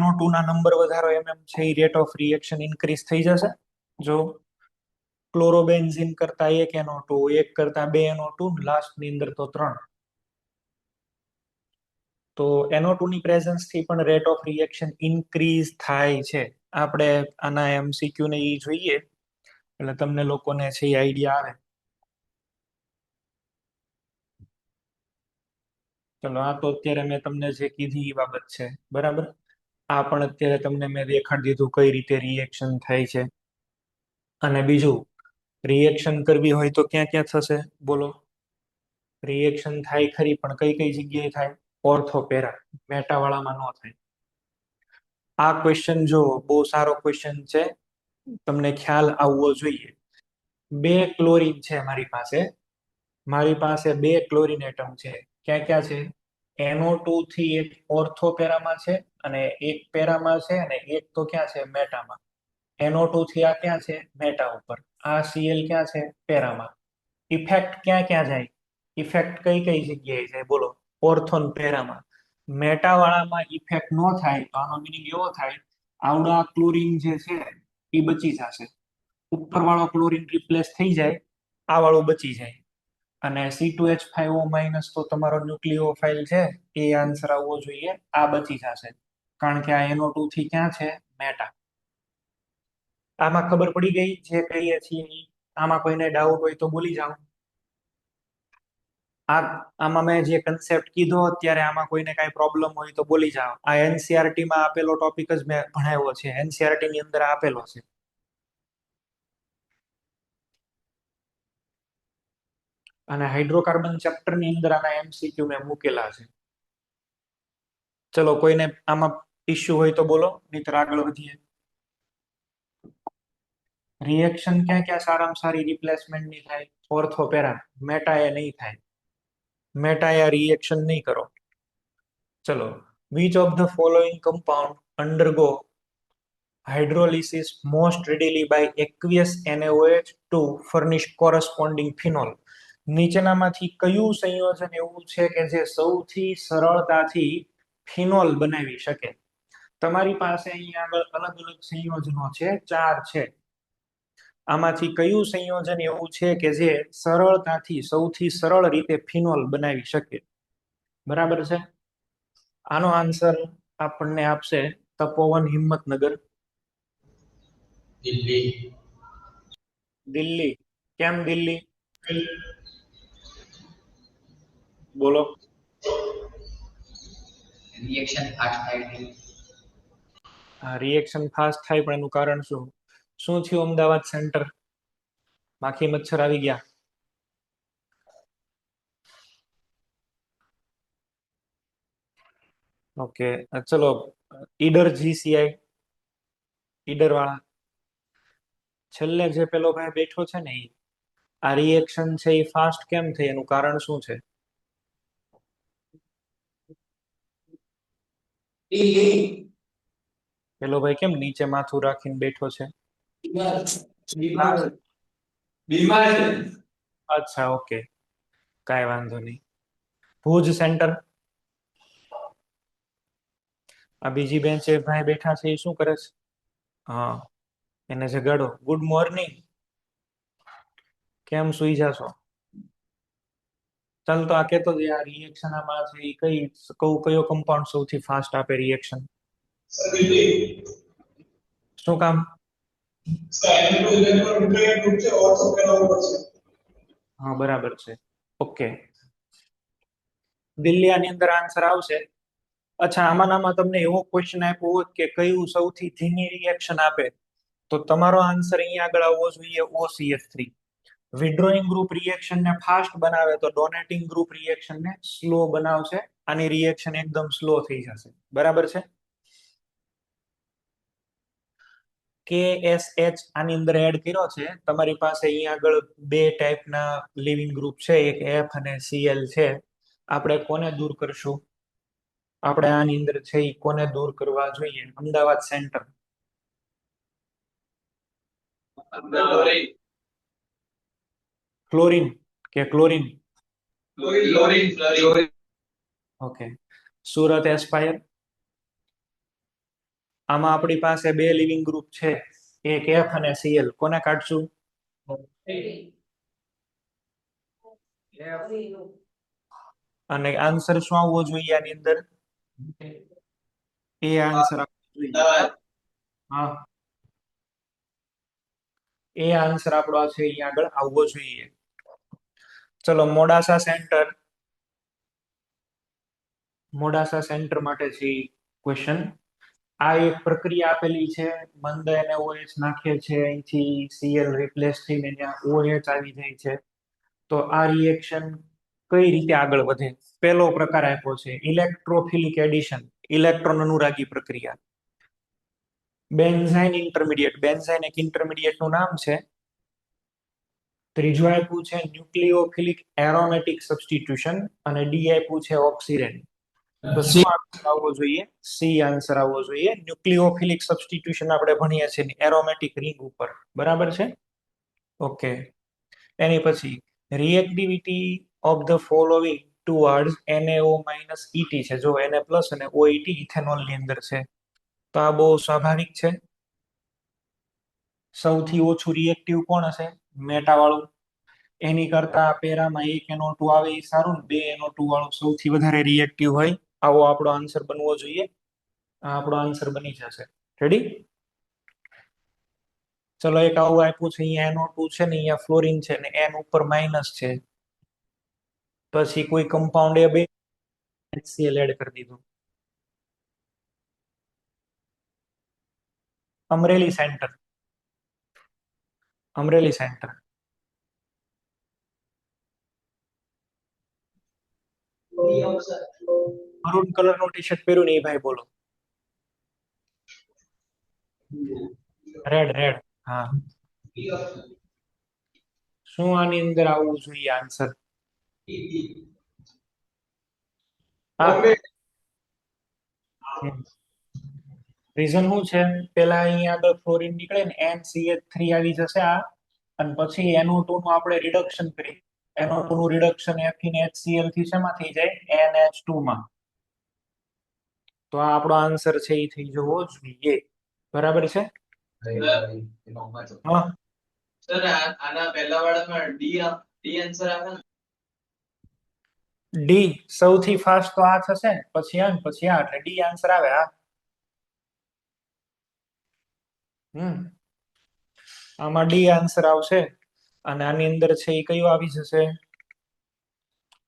NO2 ના નંબર વધારો છે એ રેટ ઓફ રિએક્શન ઇન્ક્રીઝ થઈ જશે. જો ક્લોરોબેન્ઝિન કરતા એક NO2, એક કરતા બે NO2, લાસ્ટ ની અંદર તો 3. તો NO2 ની પ્રેઝન્સ થી પણ રેટ ઓફ રિએક્શન ઇન્ક્રીઝ થાય છે. આપણે આના MCQ ને ઈ જોઈએ એટલે તમને લોકોને છે એ આઈડિયા આવે. ચલો, આ તો અત્યારે મેં તમને જે કીધી એ બાબત છે. બરાબર. આ પણ અત્યારે તમને મેં દેખાડી દીધું કઈ રીતે રિએક્શન થાય છે. અને બીજું, રિએક્શન કરવી હોય તો ક્યાં ક્યાં થશે બોલો? રિએક્શન થાય ખરી પણ કઈ કઈ જગ્યાએ થાય? Ortho para. મેટા વાળામાં ન થાય. આ ક્વેશ્ચન જો બહુ સારો ક્વેશ્ચન છે, તમને ખ્યાલ આવવો જોઈએ. બે ક્લોરીન છે મારી પાસે બે ક્લોરીન એટમ છે. ક્યાં ક્યાં છે? NO2 થી એક ઓર્થો પેરામાં છે અને એક પેરામાં છે અને એક તો ક્યાં છે? મેટામાં. NO2 થી આ ક્યાં છે? મેટા ઉપર. આ Cl ક્યાં છે? પેરામાં. ઇફેક્ટ ક્યાં ક્યાં જાય? ઇફેક્ટ કઈ કઈ જગ્યાએ જાય બોલો? ઓર્થોન પેરામાં. મેટા વાળામાં ઇફેક્ટ ન થાય તો આનો મિનિંગ એવો થાય, આવડા ક્લોરીન જે છે એ બચી જશે. ઉપર વાળો ક્લોરીન રિપ્લેસ થઈ જાય, આ વાળું બચી જાય. અને C2H5O માઇનસ તો તમારો ન્યુક્લિયોફાઇલ છે, એ આન્સર આવવો જોઈએ. આ બચી જશે કારણ કે આ NO2 થી ક્યાં છે? મેટા. આમાં ખબર પડી ગઈ જે કહીએ છીએ ઈ? આમાં કોઈને ડાઉટ હોય તો બોલી જાઓ. આમાં મેં જે કન્સેપ્ટ કીધો અત્યારે આમાં કોઈને કઈ પ્રોબ્લેમ હોય તો બોલી જાઓ. આ NCERT માં આપેલો ટોપિક જ મેં ભણાવ્યો છે. NCERT ની અંદર આપેલો છે. અને હાઇડ્રોકાર્બન ચેપ્ટર ની અંદર આના એમસીક્યુ મેં મૂકેલા છે. ચલો કોઈને આમાં ઇશ્યુ હોય તો બોલો, નહીતર આગળ વધીએ. રિએક્શન ક્યાં ક્યાં સારામાં સારી રિપ્લેસમેન્ટ ની થાય? ઓર્થો પેરા, મેટા એ નહીં થાય. મેટા એ રિએક્શન નહીં કરો. ચલો, which of the following compound undergo hydrolysis most readily by aqueous NaOH to furnish corresponding phenol? નીચેનામાંથી કયું સંયોજન એવું છે કે જે સૌથી સરળતાથી ફિનોલ બનાવી શકે? તમારી પાસે અહીંયા આગળ અલગ અલગ સંયોજનો છે, 4 છે. આમાંથી કયું સંયોજન એવું છે કે જે સરળતાથી સૌથી સરળ રીતે ફિનોલ બનાવી શકે? બરાબર છે. આનો આન્સર આપણને આપશે તપોવન હિંમતનગર. દિલ્હી. દિલ્હી. કેમ દિલ્હી? બોલો. રિએક્શન ફાસ્ટ થાય એટલે. આ રિએક્શન ફાસ્ટ થાય, પણ એનું કારણ શું? શું થયું અમદાવાદ સેન્ટર? માખી મચ્છર આવી ગયા? ઓકે, ચલો ઈડર જીસીઆઈ, ઈડર વાળા છેલ્લે જે પેલો ભાઈ બેઠો છે ને, આ રિએક્શન છે એ ફાસ્ટ કેમ થઈ, એનું કારણ શું છે? પેલો ભાઈ કેમ નીચે માથું રાખીને બેઠો છે? બીમાર છે. અચ્છા, ઓકે, કાંઈ વાંધો નહીં. ભુજ સેન્ટર, આ બીજી બેન્ચે ભાઈ બેઠા છે એ શું કરે છે? હા, એને જગાડો. ગુડ મોર્નિંગ, કેમ સુઈ જાશો? ચાલ તો આ કેતો જે આ રિએક્શન આમાં છે એ કયો કમ્પાઉન્ડ સૌથી ફાસ્ટ આપે રિએક્શન? શું કામ? હા, બરાબર છે. ઓકે, દિલ્હી આની અંદર આન્સર આવશે. અચ્છા, આમાં તમને એવો ક્વેશ્ચન આપ્યો હોત કે કયું સૌથી ધીમી રિએક્શન આપે, તો તમારો આન્સર અહીંયા આગળ આવવો જોઈએ OCH3. વિડ્રોઈંગ ગ્રુપ રિએક્શન ને ફાસ્ટ બનાવે તો ડોનેટિંગ ગ્રુપ રિએક્શન ને સ્લો બનાવશે. આની રિએક્શન એકદમ સ્લો થઈ જશે. બરાબર છે. KSH આની અંદર એડ કર્યો છે. તમારી પાસે અહીંયા આગળ બે ટાઈપના લિવિંગ ગ્રુપ છે, એક F અને Cl છે. આપણે કોને દૂર કરશું? આપણે આની અંદર છે એ કોને દૂર કરવા જોઈએ? અમદાવાદ સેન્ટર. ક્લોરીન કે ક્લોરીન? Okay, Surat aspire. આમાં આપણી પાસે બે લિવિંગ ગ્રુપ છે, એક F અને Cl. કોને કાઢશું? અને આન્સર શું આવવો જોઈએ આની અંદર? એ આન્સર આપવો જોઈએ. હા, એ આન્સર આપણો છે અહીંયા આગળ આવવો જોઈએ. ચલો, મોડાસા સેન્ટર. મોડાસા સેન્ટર માટે છે ક્વેશ્ચન. આ એક પ્રક્રિયા આપેલી છે, મંદ NaOH નાખે છે, અહીંથી Cl રિપ્લેસ થઈને ત્યાં OH આવી જાય છે. તો આ રિએક્શન કઈ રીતે આગળ વધે? પહેલો પ્રકાર આપ્યો છે ઇલેક્ટ્રોફિલિક એડિશન, ઇલેક્ટ્રોન અનુરાગી પ્રક્રિયા. બેન્ઝાઇન ઇન્ટરમીડિયેટ, બેન્ઝાઇન એક ઇન્ટરમીડિયેટ નું નામ છે. ત્રીજું આપ્યું છે ન્યુક્લિયોફિલિક એરોમેટિક સબસ્ટિટ્યુશન, અને ડી આપ્યું છે ઓક્સિરેન. તો શું આન્સર આવવો જોઈએ? સી આન્સર આવવો જોઈએ. ન્યુક્લિયોફિલિક સબસ્ટિટ્યુશન આપણે ભણીએ છીએ એરોમેટિક રિંગ ઉપર. બરાબર છે. ઓકે, એની પછી reactivity of the following towards NaO- ET છે. જો Na+ અને OET ઇથેનોલ ની અંદર છે, તો આ બહુ સ્વાભાવિક છે. સૌથી ઓછું રિએક્ટિવ કોણ હશે? મેટા વાળું. એની કરતા પેરામાં એક NO2 આવે એ સારું ને? બે NO2 વાળું સૌથી વધારે રિએક્ટિવ હોય. આવો આપણો આન્સર બનવો જોઈએ. આ આપણો આન્સર બની જશે. રેડી? ચલો, એક આવું આપ્યું છે, અહીંયા NO2 છે ને, અહીંયા ફ્લોરિન છે ને, N ઉપર માઇનસ છે. પછી કોઈ કમ્પાઉન્ડ એ બે HCl એડ કરી દીધું. Amreli centre. Amreli centre. Maroon colour નું ટી શર્ટ પહેર્યું ને એ ભાઈ બોલો. Red red. હા, શું આની અંદર આવવું જોઈએ આન્સર? રીઝન શું છે? પેલા અહીંયા આગળ ફ્લોરિન નીકળે ને NCH3 આવી જશે આ, અને પછી NO2 નું આપણે રિડક્શન કરીએ. NO2 નું રિડક્શન F ને HCl થી શેમાં થઈ જાય? NH2 માં. તો આ આપણો આન્સર છે એ થઈ જવો જોઈએ. બરાબર છે? હા, સર આના પહેલા વાળામાં ડી આન્સર આવે ને? ડી સૌથી ફાસ્ટ તો આ થશે ને, પછી આ ને પછી આ, એટલે ડી આન્સર આવે. આ આમાં ડી આન્સર આવશે. અને આની અંદર છે એ કયું આવી જશે?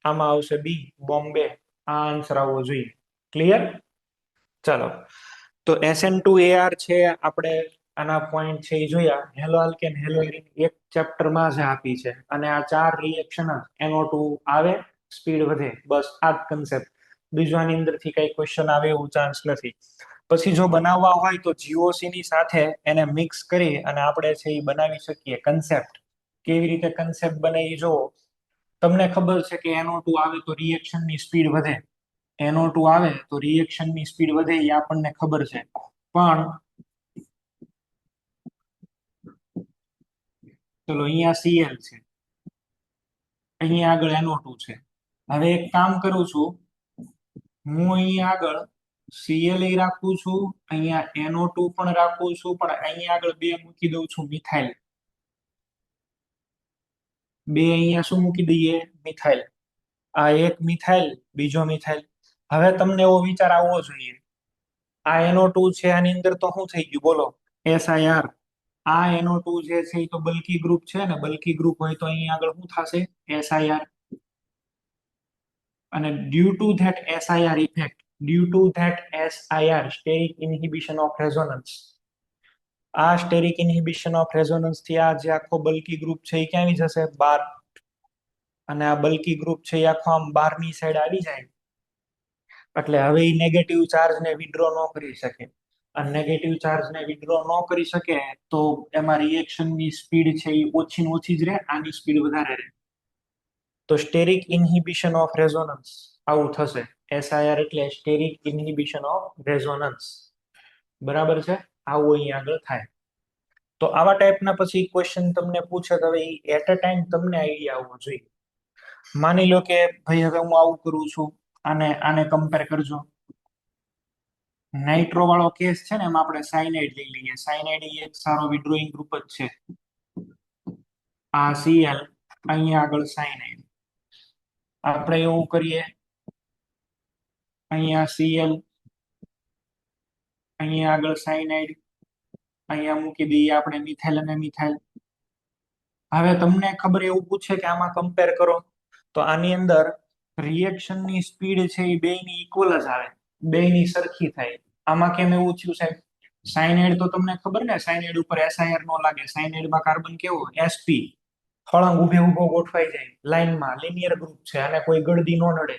આમાં આવશે બી, બોમ્બે. આ આન્સર આવવો જોઈએ. ક્લિયર? ચાલો, તો SN2AR છે આપણે આના પોઈન્ટ છે એ જોયા. હેલો આલ્કેન હેલો એરીન એક ચેપ્ટર માં જ આપી છે, અને આ 4 રિએક્શન NO2 આવે, સ્પીડ વધે, બસ આ જ કન્સેપ્ટ. બીજું આની અંદર થી કઈ ક્વેશ્ચન આવે એવું ચાન્સ નથી. પછી જો બનાવવા હોય તો GOC ની સાથે એને મિક્સ કરી અને આપણે છે એ બનાવી શકીએ કન્સેપ્ટ. કેવી રીતે કન્સેપ્ટ બને એ જોવો. તમને ખબર છે કે NO2 આવે તો રિએક્શન ની સ્પીડ વધે. NO2 આવે તો રિએક્શન ની સ્પીડ વધે એ આપણને ખબર છે. પણ ચલો અહીંયા Cl છે, અહીંયા આગળ NO2 છે. હવે એક કામ કરું છું, હું અહીંયા આગળ Cl રાખું છું, અહીંયા NO2 પણ રાખું છું, પણ અહીંયા આગળ બે મૂકી દઉં છું મિથાઇલ. બે અહીંયા શું મૂકી દઈએ? મિથાઇલ. આ એક મિથાઇલ, બીજો મિથાઇલ. હવે તમને એવો વિચાર આવવો જોઈએ, આ NO2 છે આની અંદર તો શું થઈ ગયું બોલો? SIR. આ NO2 જે છે એ તો બલ્કી ગ્રુપ છે ને, બલ્કી ગ્રુપ હોય તો અહીંયા આગળ શું થશે? SIR. અને due to that SIR effect, due to that SIR steric inhibition of resonance, આ સ્ટેરિક ઇન્હિબિશન ઓફ રેઝોનન્સ થી આ જે આખો બલ્કી ગ્રુપ છે એ ક્યાં આવી જશે? બાર. અને આ બલ્કી ગ્રુપ છે એ આખો આમ બારની સાઈડ આવી જાય. એટલે હવે એ નેગેટિવ ચાર્જ ને વિડ્રો ન કરી શકે. આ નેગેટિવ ચાર્જ ને વિડ્રો ન કરી શકે તો એમાં રિએક્શન ની સ્પીડ છે એ ઓછી ને ઓછી જ રહે, આની સ્પીડ વધારે રહે. તો સ્ટેરિક ઇન્હિબિશન ઓફ રેઝોનન્સ આવું થશે. SIR એટલે સ્ટેરિક ઇન્હિબિશન ઓફ રેઝોનન્સ. બરાબર છે? આવું અહીં આગળ થાય. તો આવા ટાઈપના પછી ક્વેશ્ચન તમને પૂછે તો હવે એટ અ ટાઈમ તમને આઈડિયા આવવો જોઈએ. માની લો કે ભાઈ હવે હું આવું કરું છું, આને કમ્પેર કરજો. નાઇટ્રો વાળો કેસ છે ને, એમાં આપણે સાયનાઇડ લઈ લઈએ. સાયનાઇડ એક સારો વિડ્રોઈંગ ગ્રુપ જ છે. આ Cl, અહીંયા આગળ સાયનાઇડ. આપણે એવું કરીએ, અહીંયા Cl, અહીંયા આગળ સાયનાઇડ, અહીંયા મૂકી દઈએ આપણે મિથાઇલ અને મિથાઇલ. હવે તમને ખબર એવું પૂછે કે આમાં કમ્પેર કરો, તો આની અંદર રિએક્શન ની સ્પીડ છે એ બેયની ઇક્વલ જ આવે, બેયની સરખી થાય. આમાં કેમ એવું થયું સાહેબ? સાયનાઇડ તો તમને ખબર ને, સાયનાઇડ ઉપર SIR નો લાગે. સાયનાઇડમાં કાર્બન કેવો? sp. ફળંગ ઉભે ઉભો ગોઠવાઈ જાય લાઈનમાં, લિનિયર ગ્રુપ છે, આને કોઈ ગળદી નો નડે.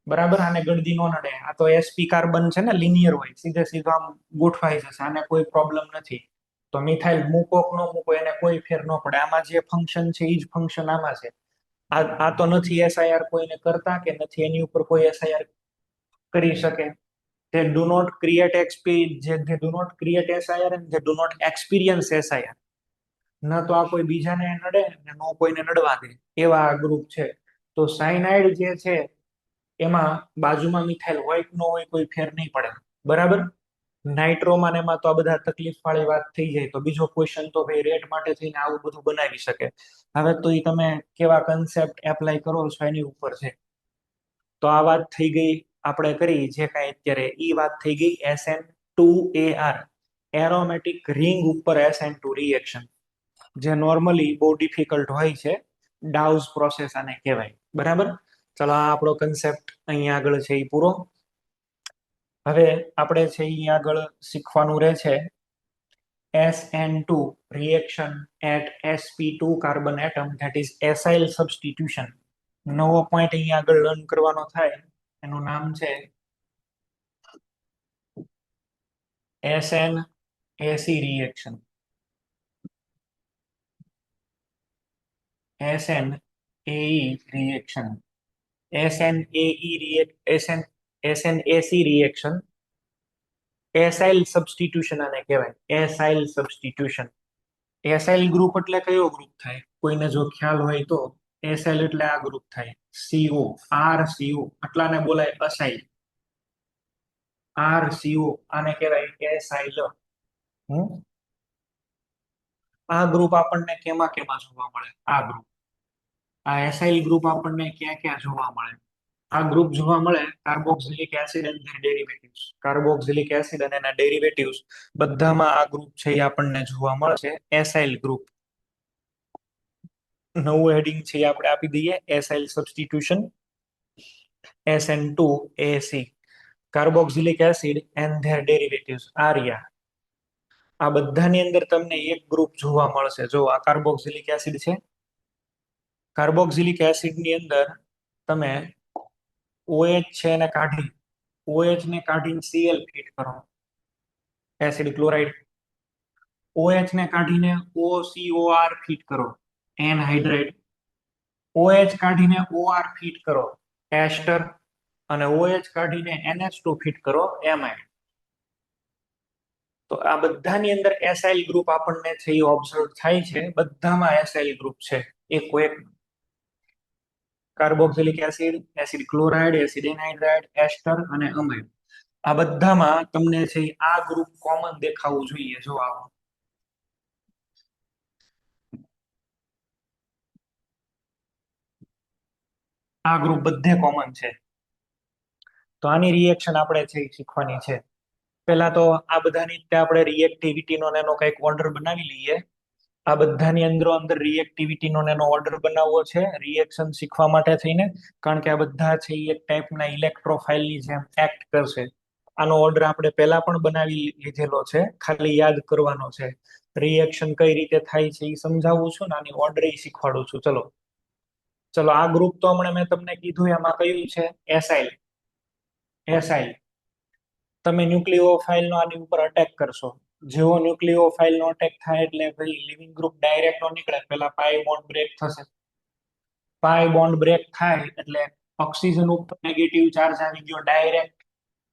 બરાબર? આને ગળદી નો નડે. આ તો sp કાર્બન છે ને, લિનિયર હોય, સીધે સીધો આમ ગોઠવાઈ જશે, આને કોઈ પ્રોબ્લેમ નથી. તો મિથાઇલ મૂકો કે ન મૂકો એને કોઈ ફેર ન પડે. આમાં જે ફંક્શન છે એ જ ફંક્શન આમાં છે. આ તો નથી SIR કોઈને કરતા, કે નથી એની ઉપર કોઈ SIR કરી શકે. they do not create they do not create SIR and they do not experience SIR. ન તો આ કોઈ બીજાને નડે ને ન કોઈને નડવા દે, એવા આ ગ્રુપ છે. તો સાયનાઇડ જે છે એમાં બાજુમાં મિથાઇલ હોય કે ન હોય કોઈ ફેર નહીં પડે. બરાબર? નાઇટ્રોમાં ને એમાં તો આ બધા તકલીફ વાળી વાત થઈ જાય. તો બીજો ક્વેશ્ચન તો ભાઈ રેટ માટે થઈને આવું બધું બનાવી શકે. હવે તો એ તમે કેવા કન્સેપ્ટ એપ્લાય કરો છો એની ઉપર છે. તો આ વાત થઈ ગઈ, આપણે કરી જે કાંઈ અત્યારે ઈ વાત થઈ ગઈ SN2AR, એરોમેટિક રિંગ ઉપર SN2 રિએક્શન, જે નોર્મલી બહુ ડિફિકલ્ટ હોય છે. ડાઉઝ પ્રોસેસ આને કહેવાય. બરાબર? ચલો, આ આપણો કન્સેપ્ટ અહીંયા આગળ છે એ પૂરો. હવે આપણે છે અહીંયા આગળ શીખવાનું રહે છે SN2 reaction at sp2 carbon atom, that is acyl substitution. નવો પોઈન્ટ અહીંયા આગળ લર્ન કરવાનો થાય એનું નામ છે SN-AC reaction. SN-AE reaction. SN-AC reaction acyl substitution આને કહેવાય. Acyl substitution. એસાઇલ ગ્રુપ એટલે કયો ગ્રુપ થાય કોઈને જો ખ્યાલ હોય તો? એસાઇલ એટલે આ ગ્રુપ થાય, CO, RCO, આટલાને બોલાય અસાઇલ. RCO આને કહેવાય એસાઇલ. આ ગ્રુપ આપણને કેમાં કેમાં જોવા મળે? આ ગ્રુપ, આ એસાઇલ ગ્રુપ આપણને ક્યાં ક્યાં જોવા મળે? આ ગ્રુપ જોવા મળે કાર્બોક્સિલિક એસિડ અને their derivatives. કાર્બોક્સિલિક એસિડ અને એના ડેરિવેટિવ્સ બધામાં આ ગ્રુપ છે એ આપણને જોવા મળશે, એસાઇલ ગ્રુપ. નવું હેડિંગ છે એ આપણે આપી દઈએ, acyl substitution, SN2AC, carboxylic acid and there derivatives, Arya. આ બધાની અંદર તમને એક ગ્રુપ જોવા મળશે. જો આ કાર્બોક્સિલિક એસિડ છે, કાર્બોક્સિલિક એસિડ ની અંદર તમે OH છે એને કાઢી, OH ને કાઢીને Cl ફીટ કરો, એસિડ ક્લોરાઇડ. OH ને કાઢીને OCOR ફીટ કરો, એનહાઇડ્રાઇડ. OH કાઢીને OR ફીટ કરો, એસ્ટર. અને OH કાઢીને NH2 ફીટ કરો, એમાઇડ. તો આ બધાની અંદર એસાઇલ ગ્રુપ આપણને છે એ ઓબ્ઝર્વ થાય છે. બધામાં એસાઇલ ગ્રુપ છે એકો એક. Carboxylic acid, acid chloride, acid anhydride, ester અને અમાઇડ. આ બધામાં તમને છે આ ગ્રુપ કોમન દેખાવું જોઈએ. જો આવો આ ગ્રુપ બધે કોમન છે. તો આની રિએક્શન આપણે છે એ શીખવાની છે. પેલા તો આ બધાની આપણે રિએક્ટિવિટીનો એનો કંઈક ઓર્ડર બનાવી લઈએ. આ બધાની અંદર રિએક્ટિવિટીનો એનો ઓર્ડર બનાવવો છે રિએક્શન શીખવા માટે થઈને. કારણ કે આ બધા છે એ એક ટાઈપના ઇલેક્ટ્રોફાઇલની જેમ એક્ટ કરશે. આનો ઓર્ડર આપણે પહેલા પણ બનાવી લીધેલો છે, ખાલી યાદ કરવાનો છે. રિએક્શન કઈ રીતે થાય છે એ સમજાવું છું ને આની ઓર્ડર શીખવાડું છું. ચલો ચલો, આ ગ્રુપ તો હમણાં મેં તમને કીધું એમાં કયું છે? એસાઇલ. એસાઇલ. તમે ન્યુક્લિયોફાઇલ નો આની ઉપર અટેક કરશો. જેવો ન્યુક્લિયોફાઇલ નો અટેક થાય એટલે ભાઈ લિવિંગ ગ્રુપ ડાયરેક્ટ નો નીકળે, પેલા પાઈ બોન્ડ બ્રેક થશે. પાઈ બોન્ડ બ્રેક થાય એટલે ઓક્સિજન ઉપર નેગેટિવ ચાર્જ આવી ગયો ડાયરેક્ટ.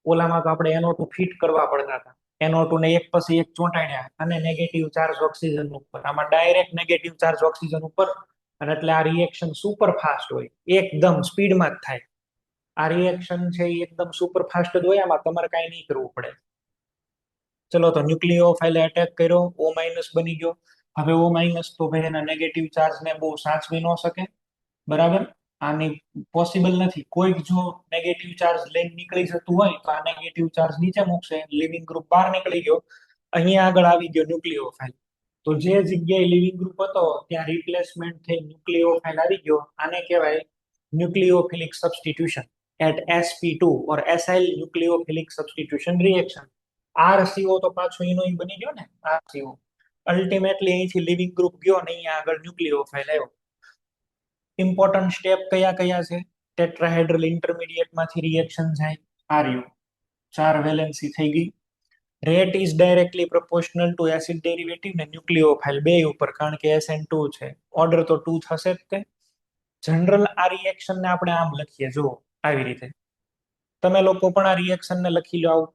ઓલામાં તો આપણે NO2 ફિટ કરવા પડતા હતા, NO2 ને એક પછી એક ચોંટાડ્યા અને નેગેટિવ ચાર્જ ઓક્સિજન ઉપર. આમાં ડાયરેક્ટ નેગેટિવ ચાર્જ ઓક્સિજન ઉપર. અને એટલે આ રિએક્શન સુપર ફાસ્ટ હોય, એકદમ સ્પીડમાં જ થાય. આ રિએક્શન છે એ એકદમ સુપર ફાસ્ટ જ હોય, આમાં તમારે કઈ નહીં કરવું પડે. ચલો તો ન્યુક્લિયોફાઇલે એટેક કર્યો, O માઇનસ બની ગયો. હવે O માઇનસ તો ભાઈ એના નેગેટિવ ચાર્જ ને બહુ સાચવી ન શકે, બરાબર. આની પોસિબલ નથી. કોઈક જો નેગેટિવ ચાર્જ લઈને નીકળી જતું હોય તો આ નેગેટિવ ચાર્જ નીચે મૂકશે, લિવિંગ ગ્રુપ બહાર નીકળી ગયો. અહીંયા આગળ આવી ગયો ન્યુક્લિયોફાઇલ. તો જે જગ્યાએ લિવિંગ ગ્રુપ હતો ત્યાં રિપ્લેસમેન્ટ થઈ ન્યુક્લિયોફાઇલ આવી ગયો. આને કહેવાય nucleophilic substitution at sp2 or acyl nucleophilic substitution reaction. RCO તો પાછો એનો બની ગયો ને, RCO. અલ્ટિમેટલી અહીંથી લિવિંગ ગ્રુપ ગયો ને અહીંયા આગળ ન્યુક્લિયોફાઇલ આવ્યો. ઇમ્પોર્ટન્ટ સ્ટેપ કયા કયા છે? ટેટ્રાહેડ્રલ ઇન્ટરમીડિયેટ માંથી રિએક્શન જાય, RU. 4 વેલેન્સી થઈ ગઈ. Rate is directly proportional two acid derivative ને ન્યુક્લિયોફાઇલ બે ઉપર, કારણ કે SN2 છે. ઓર્ડર તો 2 થશે જ તે. જનરલ આ રિએક્શન ને આપણે આમ લખીએ, જો આવી રીતે. તમે લોકો પણ આ રિએક્શન ને લખી લો આવું.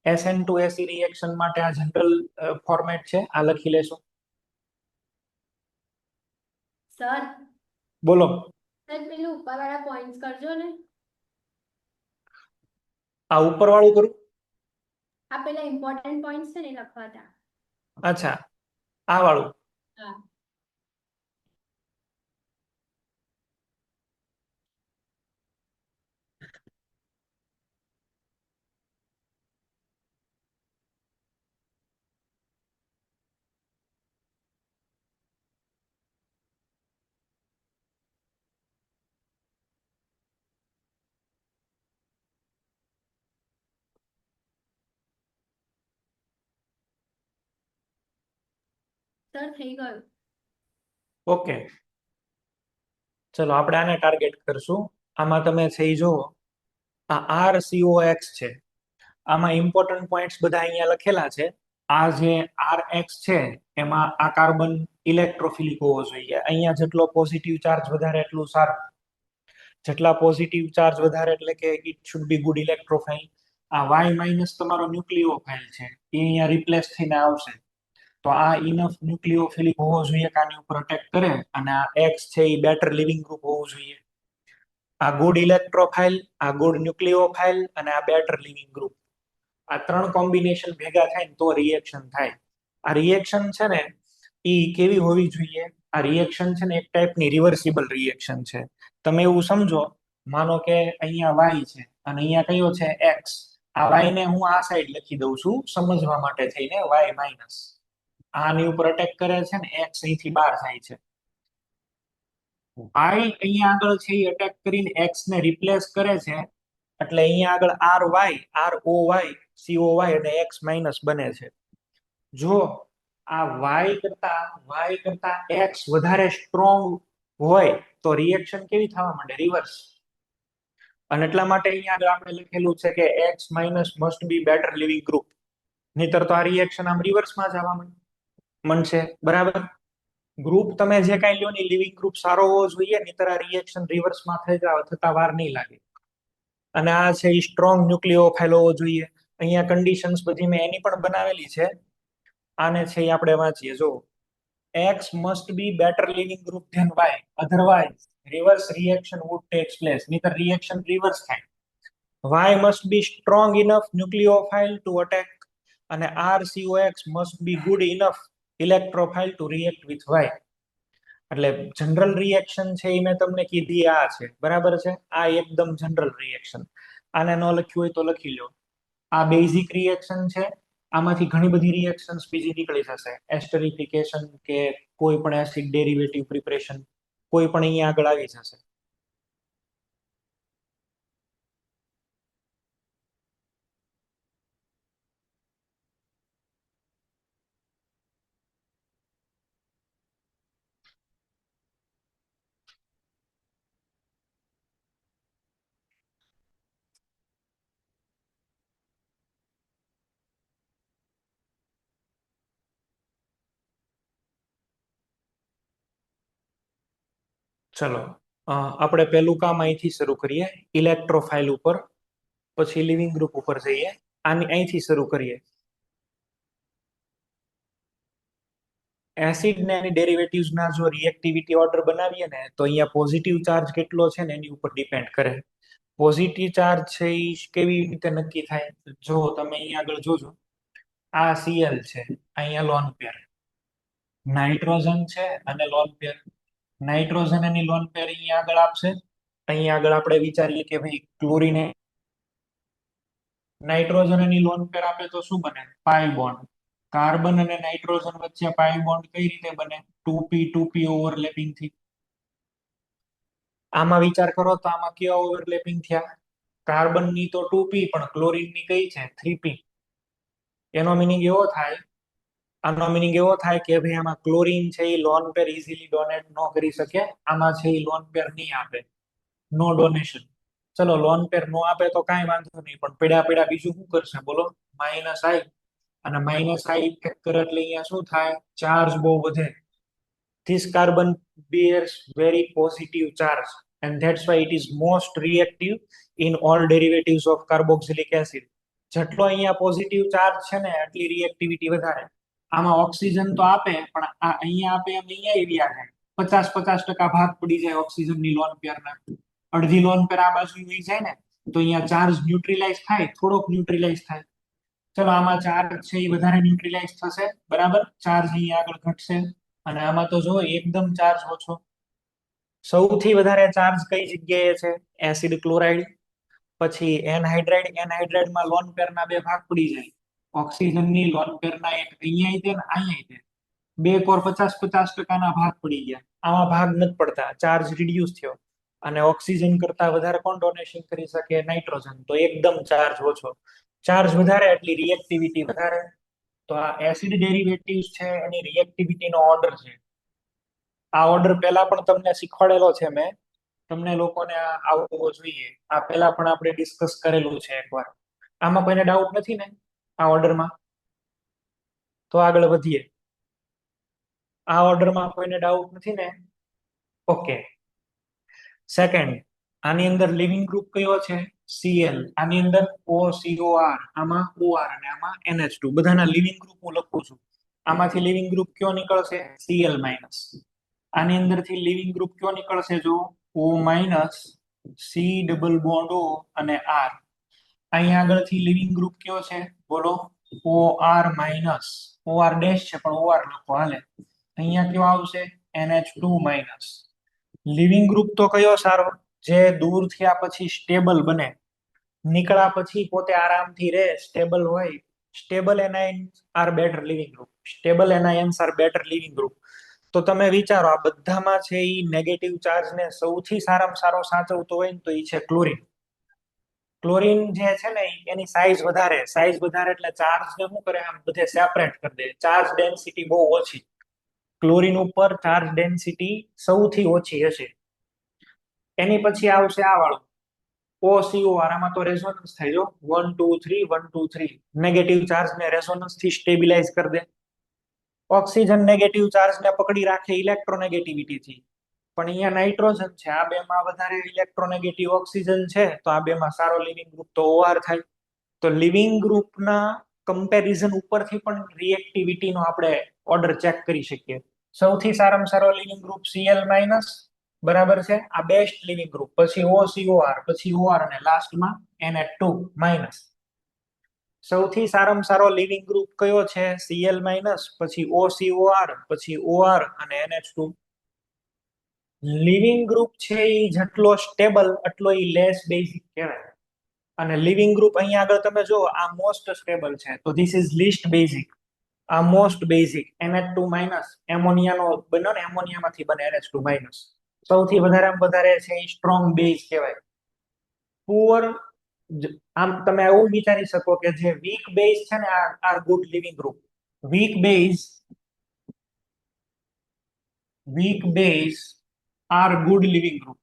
SN2AC રિએક્શન માટે આ જનરલ ફોર્મેટ છે, આ લખી લેશો. સર બોલો. સર પેલું ઉપરવાળા પોઈન્ટ્સ કરજો ને. આ ઉપર વાળું કરું? આ પેલા ઇમ્પોર્ટન્ટ પોઈન્ટ્સ છે ને એ લખવા હતા. અચ્છા, આ વાળું. હા. સર થઈ ગયું. ઓકે. ચલો આપણે આને ટાર્ગેટ કરશું. આમાં તમે છે એ જુઓ, આ RCOX છે. આમાં ઇમ્પોર્ટન્ટ પોઈન્ટ્સ બધા અહીંયા લખેલા છે. આ જે RX છે એમાં આ કાર્બન ઇલેક્ટ્રોફિલિક હોવો જોઈએ. અહીંયા જેટલો પોઝિટિવ ચાર્જ વધારે એટલું સારું. જેટલા પોઝિટિવ ચાર્જ વધારે એટલે કે it should be good electrophile. આ Y માઇનસ તમારો ન્યુક્લિયોફાઇલ છે એ અહીંયા રિપ્લેસ થઈને આવશે. તો આ ઇનફ ન્યુક્લિયોફિલિક હોવો જોઈએ કે આની ઉપર અટેક કરે. અને આ X છે એ બેટર લિવિંગ ગ્રુપ હોવું જોઈએ. આ ગુડ ઇલેક્ટ્રોફાઇલ, આ ગુડ ન્યુક્લિયોફાઇલ અને આ બેટર લિવિંગ ગ્રુપ, આ ત્રણ કોમ્બિનેશન ભેગા થાય ને તો રિએક્શન થાય. આ રિએક્શન છે ને એ કેવી હોવી જોઈએ? આ રિએક્શન છે ને એક ટાઈપની રિવર્સિબલ રિએક્શન છે. તમે એવું સમજો, માનો કે અહીંયા Y છે અને અહીંયા કયો છે X. આ Y ને હું આ સાઈડ લખી દઉં છું સમજવા માટે થઈને, Y માઇનસ. આની ઉપર અટેક કરે છે ને X અહીંથી બહાર જાય છે. I અહીંયા આગળ છે એ અટેક કરીને X ને રિપ્લેસ કરે છે. એટલે અહીંયા આગળ RY, ROY, COY અને X માઇનસ બને છે. જો આ Y કરતા X વધારે સ્ટ્રોંગ હોય તો રિએક્શન કેવી થવા માંડે? રિવર્સ. અને એટલા માટે અહીંયા આગળ આપણે લખેલું છે કે X minus must be better leaving group. નહીતર તો આ રિએક્શન આમ રિવર્સમાં જવા માંડશે. બરાબર? ગ્રુપ તમે જે કાંઈ લ્યો ને લિવિંગ ગ્રુપ સારો હોવો જોઈએ, નહીતર આ રિએક્શન રિવર્સમાં થતા વાર નહીં લાગે. અને આ છે એ સ્ટ્રોંગ ન્યુક્લિયોફાઇલ હોવો જોઈએ. અહીંયા કન્ડિશન્સ બધી મેં એની પણ બનાવેલી છે. આને છે એ આપણે વાંચીએ. જો X must be better living group than Y, otherwise reverse reaction would take place. નહીતર રિએક્શન રિવર્સ થાય. Y must be strong enough nucleophile to attack અને RCOX must be good enough electrophile to react with Y. એટલે general reaction છે એ મેં તમને કીધી આ છે. બરાબર છે? આ એકદમ જનરલ રિએક્શન. આને ન લખ્યું હોય તો લખી લો. આ બેઝિક રિએક્શન છે. આમાંથી ઘણી બધી રિએક્શન્સ બીજી નીકળી જશે. એસ્ટરિફિકેશન કે કોઈ પણ એસિડ ડેરિવેટિવ પ્રિપરેશન કોઈ પણ અહીંયા આગળ આવી જશે. ચલો આપણે પહેલું કામ અહીંથી શરૂ કરીએ, ઇલેક્ટ્રોફાઇલ ઉપર. પછી લિવિંગ ગ્રુપ ઉપર જઈએ. અહીંથી શરૂ કરીએ. એસિડ ને એની ડેરિવેટિવ્સ ના જો રિએક્ટિવિટી ઓર્ડર બનાવીએ ને તો અહીંયા પોઝિટિવ ચાર્જ કેટલો છે ને એની ઉપર ડિપેન્ડ કરે. પોઝિટિવ ચાર્જ છે એ કેવી રીતે નક્કી થાય? જો તમે અહીંયા આગળ જોજો, આ Cl છે, અહીંયા લોન પેર. નાઇટ્રોજન છે અને લોન પેર. નાઇટ્રોજન એની લોન પેર અહીંયા આગળ આપશે. અહીંયા આગળ આપણે વિચારીએ કે ભાઈ ક્લોરીને નાઇટ્રોજન એની લોન પેર આપે તો શું બને? પાઈ બોન્ડ. કાર્બન અને નાઇટ્રોજન વચ્ચે પાઈ બોન્ડ કઈ રીતે બને? 2p ઓવરલેપિંગ થી. આમાં વિચાર કરો તો આમાં કેવા ઓવરલેપિંગ થયા? કાર્બન ની તો 2p પણ ક્લોરીન ની કઈ છે? 3p. એનો મિનિંગ એવો થાય, આનો મિનિંગ એવો થાય કે ભાઈ આમાં ક્લોરીન છે એ લોન પેર ઇઝીલી ડોનેટ ન કરી શકે. આમાં છે એ લોન પેર નહીં આપે, નો ડોનેશન. ચલો લોન પેર નો આપે તો કાંઈ વાંધો નહીં, પણ પેડા બીજું શું કરશે બોલો? માઇનસ આઈ. અને માઇનસ આઈ ઇફેક્ટ કરે એટલે અહીંયા શું થાય? ચાર્જ બહુ વધે. This carbon bears very positive charge and that's why it is most reactive in all derivatives of carboxylic acid. જેટલો અહીંયા પોઝિટિવ ચાર્જ છે ને એટલી રિએક્ટિવિટી વધારે. આમાં ઓક્સિજન તો આપે પણ આ અહીંયા આપે એમ અહીંયા એવી આવે 50% ભાગ પડી જાય ઓક્સિજન ની લોન પેરના. અડધી લોન પેર આ બાજુ વહી જાય ને તો અહીંયા ચાર્જ ન્યુટ્રલાઇઝ થાય, થોડોક ન્યુટ્રલાઇઝ થાય. ચલો આમાં ચાર્જ છે એ વધારે ન્યુટ્રલાઇઝ થશે. બરાબર? ચાર્જ અહીંયા આગળ ઘટશે. અને આમાં તો જો એકદમ ચાર્જ ઓછો. સૌથી વધારે ચાર્જ કઈ જગ્યાએ છે? Acid chloride. પછી એનહાઇડ્રાઇડમાં લોન પેરના બે ભાગ પડી જાય. ઓક્સિજનની લોન પેરના એક અહીંયા છે ને અહીંયા છે. બે કોર 50% ભાગ પડી ગયા. આમાં ભાગ નથી પડતા, ચાર્જ રિડ્યુસ થયો. અને ઓક્સિજન કરતા વધારે કોણ ડોનેશન કરી શકે? નાઇટ્રોજન. તો એકદમ ચાર્જ ઓછો. ચાર્જ વધારે એટલી રિએક્ટિવિટી વધારે. તો આ એસિડ ડેરિવેટિવ્સ છે એની રિએક્ટિવિટીનો ઓર્ડર છે. આ ઓર્ડર પહેલા પણ તમને શીખવાડેલો છે મેં. તમને લોકોને આ આવડવો જોઈએ. આ પહેલા પણ આપણે ડિસ્કસ કરેલું છે એકવાર. આમાં કોઈને ડાઉટ નથી ને આ ઓર્ડરમાં? તો આગળ વધીએ. આ ઓર્ડરમાં કોઈને ડાઉટ નથી ને? ઓકે. સેકન્ડ, આની અંદર લિવિંગ ગ્રુપ કયો છે? Cl. આની અંદર OCOR, આમાં OR અને આમાં NH2. બધાના લિવિંગ ગ્રુપ હું લખું છું. આમાંથી લિવિંગ ગ્રુપ કયો નીકળશે? Cl-. આની અંદરથી લિવિંગ ગ્રુપ કયો નીકળશે? જો O-, C double bond O અને R. અહીંયા આગળથી લિવિંગ ગ્રુપ કયો છે? બોલો. OR-. OR ડેશ છે પણ OR લખો હાલે. અહીંયા કયો આવશે? NH2-. લિવિંગ ગ્રુપ તો કયો સારો? જે દૂર થયા પછી સ્ટેબલ બને, નીકળ્યા પછી પોતે આરામથી રહે, સ્ટેબલ હોય. Stable anions are better leaving group. Stable anions are better leaving group. તો તમે વિચારો આ બધામાં છે એ નેગેટિવ ચાર્જ ને સૌથી સારામાં સારો સાચવતો હોય ને તો એ છે ક્લોરીન. ક્લોરીન જે છે ને એની સાઇઝ વધારે એટલે ચાર્જ ને શું કરે? આમ બધે સેપરેટ કરી દે. ચાર્જ ડેન્સિટી બહુ ઓછી. ક્લોરીન ઉપર ચાર્જ ડેન્સિટી સૌથી ઓછી હશે. એની પછી આવશે આ વાળું OCOR. આમાં તો રેઝોનન્સ થાય. જો 1 2 3 1 2 3 નેગેટિવ ચાર્જ ને રેઝોનન્સ થી સ્ટેબિલાઇઝ કરી દે. ઓક્સિજન નેગેટિવ ચાર્જ ને પકડી રાખે ઇલેક્ટ્રોનેગેટિવિટી થી. પણ અહીંયા નાઇટ્રોજન છે, આ બેમાં વધારે ઇલેક્ટ્રોનેગેટિવ ઓક્સિજન છે, તો આ બેમાં સારો લિવિંગ ગ્રુપ તો OR થાય. તો લિવિંગ ગ્રુપના કમ્પેરિઝન ઉપરથી પણ રિએક્ટિવિટીનો આપણે ઓર્ડર ચેક કરી શકીએ. સૌથી સારામાં સારો લિવિંગ ગ્રુપ Cl-, બરાબર છે. આ બેસ્ટ લિવિંગ ગ્રુપ, પછી OCOR, પછી OR અને લાસ્ટમાં NH2-. સૌથી સારામાં સારો લિવિંગ ગ્રુપ કયો છે? Cl-, પછી OCOR, પછી OR અને NH2. લિવિંગ ગ્રુપ છે એ જેટલો સ્ટેબલ એટલો એ લેસ બેઝિક કહેવાય. અને લિવિંગ ગ્રુપ અહીંયા આગળ તમે જો આ મોસ્ટ સ્ટેબલ છે, તો ધીસ ઇઝ લીસ્ટ બેઝિક. આ મોસ્ટ બેઝિક NH2-. એમોનિયાનો બન્યો ને, એમોનિયામાંથી બને NH2-. સૌથી વધારે છે એ સ્ટ્રોંગ બેઝ કહેવાય. પુઅર, આમ તમે એવું વિચારી શકો કે જે વીક બેઝ છે ને are good leaving group. Weak base are good leaving group.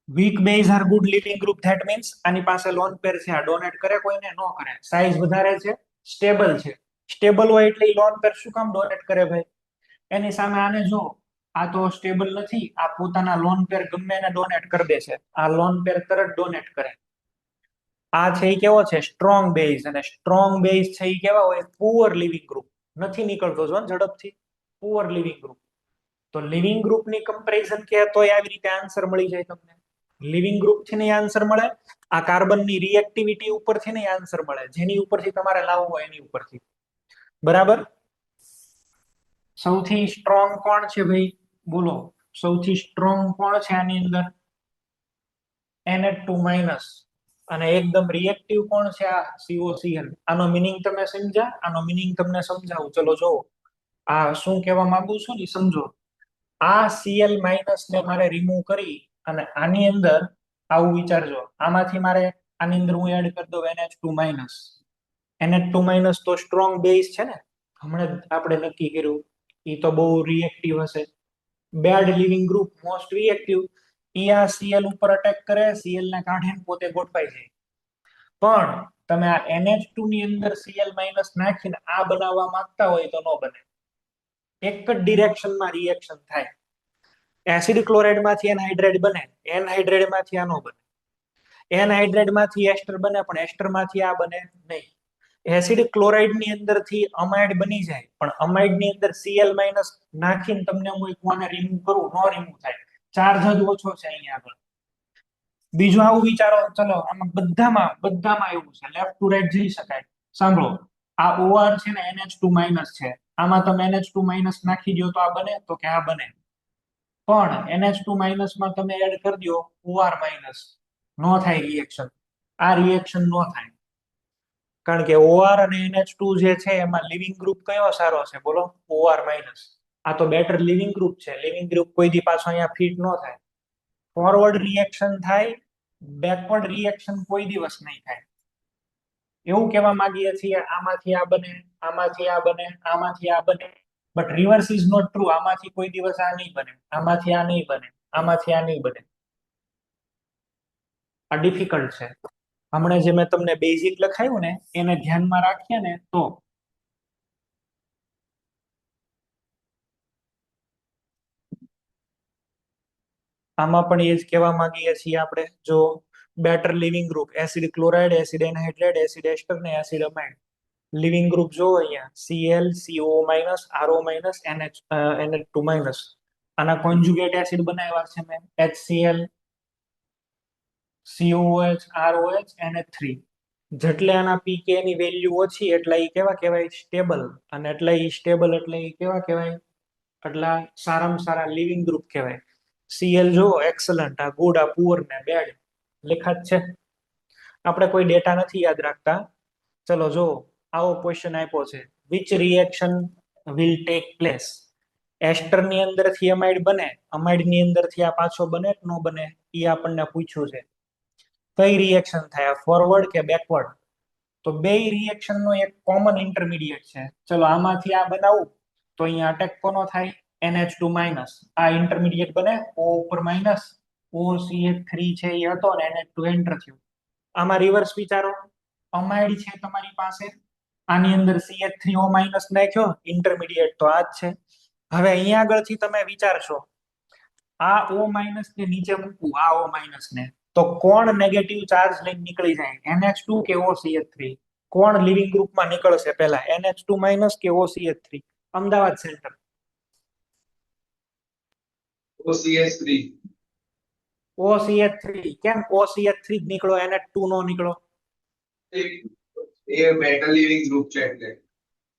Weak base are good leaving group. That means આની પાસે લોન પેર છે, આ ડોનેટ કરે કોઈને? નો કરે. સાઇઝ વધારે છે, સ્ટેબલ છે. સ્ટેબલ હોય એટલે લોન પેર શું કામ ડોનેટ કરે ભાઈ? એની સામે આને જો, આ તો સ્ટેબલ નથી, આ પોતાના લોન પેર ગમે એને ડોનેટ કરી દે છે. આ લોન પેર તરત ડોનેટ કરે. આ છે એ કેવો છે? Strong base. અને સ્ટ્રોંગ બેઝ છે એ કેવા હોય? Poor living group. નથી નીકળતો જો ઝડપથી. Poor living group. તો લિવિંગ ગ્રુપની કમ્પેરિઝન કે તો આવી રીતે આન્સર મળી જાય તમને. લિવિંગ ગ્રુપ થી નહીં આન્સર મળે, આ કાર્બનની રિએક્ટિવિટી ઉપરથી નહીં આન્સર મળે. જેની ઉપરથી તમારે લાવવું હોય એની ઉપરથી. બરાબર. સૌથી સ્ટ્રોંગ કોણ છે ભાઈ? બોલો. સૌથી સ્ટ્રોંગ કોણ છે આની અંદર? NH2-. અને એકદમ રિએક્ટિવ કોણ છે? આ COCl. આનો મિનિંગ તમે સમજ્યા? આનો મિનિંગ તમને સમજાવું. ચલો જો આ શું કહેવા માંગુ છું ને સમજો. આ Cl- ને મારે રિમૂવ કરી અને આની અંદર આવું વિચારજો. આમાંથી મારે આની અંદર હું એડ કરી દઉં NH2-. NH2- તો સ્ટ્રોંગ બેઝ છે ને, હમણાં આપણે નક્કી કર્યું. એ તો બહુ રિએક્ટિવ હશે. Bad leaving group, most reactive. ઈ આ Cl ઉપર અટેક કરે, Cl ને કાઢે પોતે ગોઠવાઈ જાય. પણ તમે આ NH2 ની અંદર Cl- નાખીને આ બનાવવા માંગતા હોય તો નો બને. એક જ ડિરેક્શનમાં રિએક્શન થાય. એસિડ ક્લોરાઇડ માંથી એનહાઇડ્રેટ બને, એનહાઇડ્રેટ માંથી આ નો બને. એનહાઇડ્રેટ માંથી એસ્ટર બને, પણ એસ્ટર માંથી આ બને નહીં. એસિડ ક્લોરાઇડ ની અંદરથી અમાઇડ બની જાય, પણ અમાઇડ ની અંદર Cl- નાખીને તમને હું એક આને રિમૂવ કરું, નો રિમૂવ થાય. ચાર્જ જ ઓછો છે અહીંયા આગળ. બીજું આવું વિચારો. ચલો આમાં બધામાં એવું છે. લેફ્ટ ટુ રાઈટ જઈ શકાય. સાંભળો, આ OR છે ને NH2- છે. આમાં તમે NH2- નાખી દો તો આ બને? તો કે આ બને. પણ NH2- માં તમે એડ કરી દો OR-, નો થાય રિએક્શન. આ રિએક્શન નો થાય. કારણ કે OR અને NH2 જે છે એમાં લિવિંગ ગ્રુપ કયો સારો છે? બોલો. OR-. આ તો બેટર લિવિંગ ગ્રુપ છે. લિવિંગ ગ્રુપ કોઈ દી પાછો અહીંયા ફિટ નો થાય. ફોરવર્ડ રિએક્શન થાય, બેકવર્ડ રિએક્શન કોઈ દિવસ નહીં થાય. એવું કહેવા માંગીએ છીએ આમાંથી આ બને, આમાંથી આ બને, આમાંથી આ બને. But reverse is not true. આમાંથી કોઈ દિવસ આ નહીં બને, આમાંથી આ નહીં બને, આમાંથી આ નહીં બને. આ ડિફિકલ્ટ છે. હમણાં જે મેં તમને બેઝિક લખાયું ને એને ધ્યાનમાં રાખીએ ને તો આમાં પણ એ જ કહેવા માંગીએ છીએ આપણે. જો better leaving group acid chloride, acid anhydride, acid ester ને એસિડ અમાઇડ. લિવિંગ ગ્રુપ જો અહીંયા Cl CO minus RO minus NH2 minus. આના કોન્જુગેટ એસિડ બનાવ્યા છે મેં HCl COOH ROH NH3. જેટલે આના pK ની વેલ્યુ ઓછી એટલે એ કેવા કહેવાય સ્ટેબલ, અને એટલે એ સ્ટેબલ એટલે એ કેવા કહેવાય એટલા સારામાં સારા લિવિંગ ગ્રુપ કહેવાય. Cl જો એક્સલન્ટ, આ ગુડ, આ પુઅર ને બેડ લેખા જ છે. આપણે કોઈ ડેટા નથી યાદ રાખતા. ચલો જો આવો ક્વેશ્ચન આપ્યો છે, which reaction will take place. Ester ની અંદરથી અમાઇડ બને, અમાઇડ ની અંદરથી આ પાછો બને કે ન બને એ આપણને પૂછ્યું છે. કઈ રિએક્શન થાય, ફોરવર્ડ કે બેકવર્ડ? તો બે રિએક્શન નો એક કોમન ઇન્ટરમીડિયેટ છે. ચલો આમાંથી આ બનાવું તો અહીંયા અટેક કોનો થાય NH2 માઇનસ. આ ઇન્ટરમીડિયેટ બને O ઉપર માઇનસ, OCH3 છે એ હતો ને NH2 એન્ટર થયું. આમાં રિવર્સ વિચારો, અમાઇડ છે તમારી પાસે, આની અંદર CH3O માઇનસ નાખ્યો, ઇન્ટરમીડિયેટ તો આ જ છે. હવે અહીંયા આગળથી તમે વિચારશો આ O માઇનસ ને નીચે મૂકવું, આ O માઇનસ ને, તો કોણ નેગેટિવ ચાર્જ લઈને નીકળી જાય, NH2 કે OCH3? કોણ લિવિંગ ગ્રુપમાં નીકળશે પહેલા, NH2 માઇનસ કે OCH3? Ahmedabad centre. OCH3. OCH3. કેમ OCH3 જ નીકળો, NH2 નો નીકળો? એ બેટર લિવિંગ ગ્રુપ છે એટલે.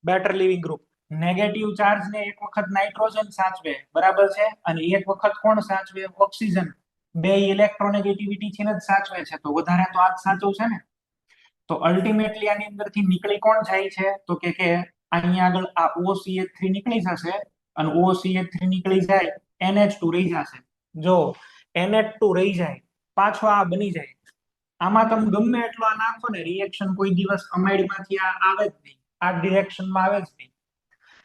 Better leaving group. Negative charge ને એક વખત નાઇટ્રોજન સાચવે, બરાબર છે, અને એક વખત કોણ સાચવે, ઓક્સિજન. બે ઇલેક્ટ્રોનેગેટિવિટી થી જ સાચવે છે, તો વધારે તો આ જ સાચું છે ને. તો અલ્ટિમેટલી આની અંદરથી નીકળી કોણ જાય છે, તો કે અહીંયા આગળ આ OCH3 નીકળી જશે, અને OCH3 નીકળી જાય, NH2 રહી જશે. જો NH2 રહી જાય, પાછો આ બની જાય. આમાં તમે ગમે એટલો આ નાખો ને, રિએક્શન કોઈ દિવસ અમાઇડ માંથી આ આવે જ નહીં, આ ડિરેક્શનમાં આવે જ નહીં.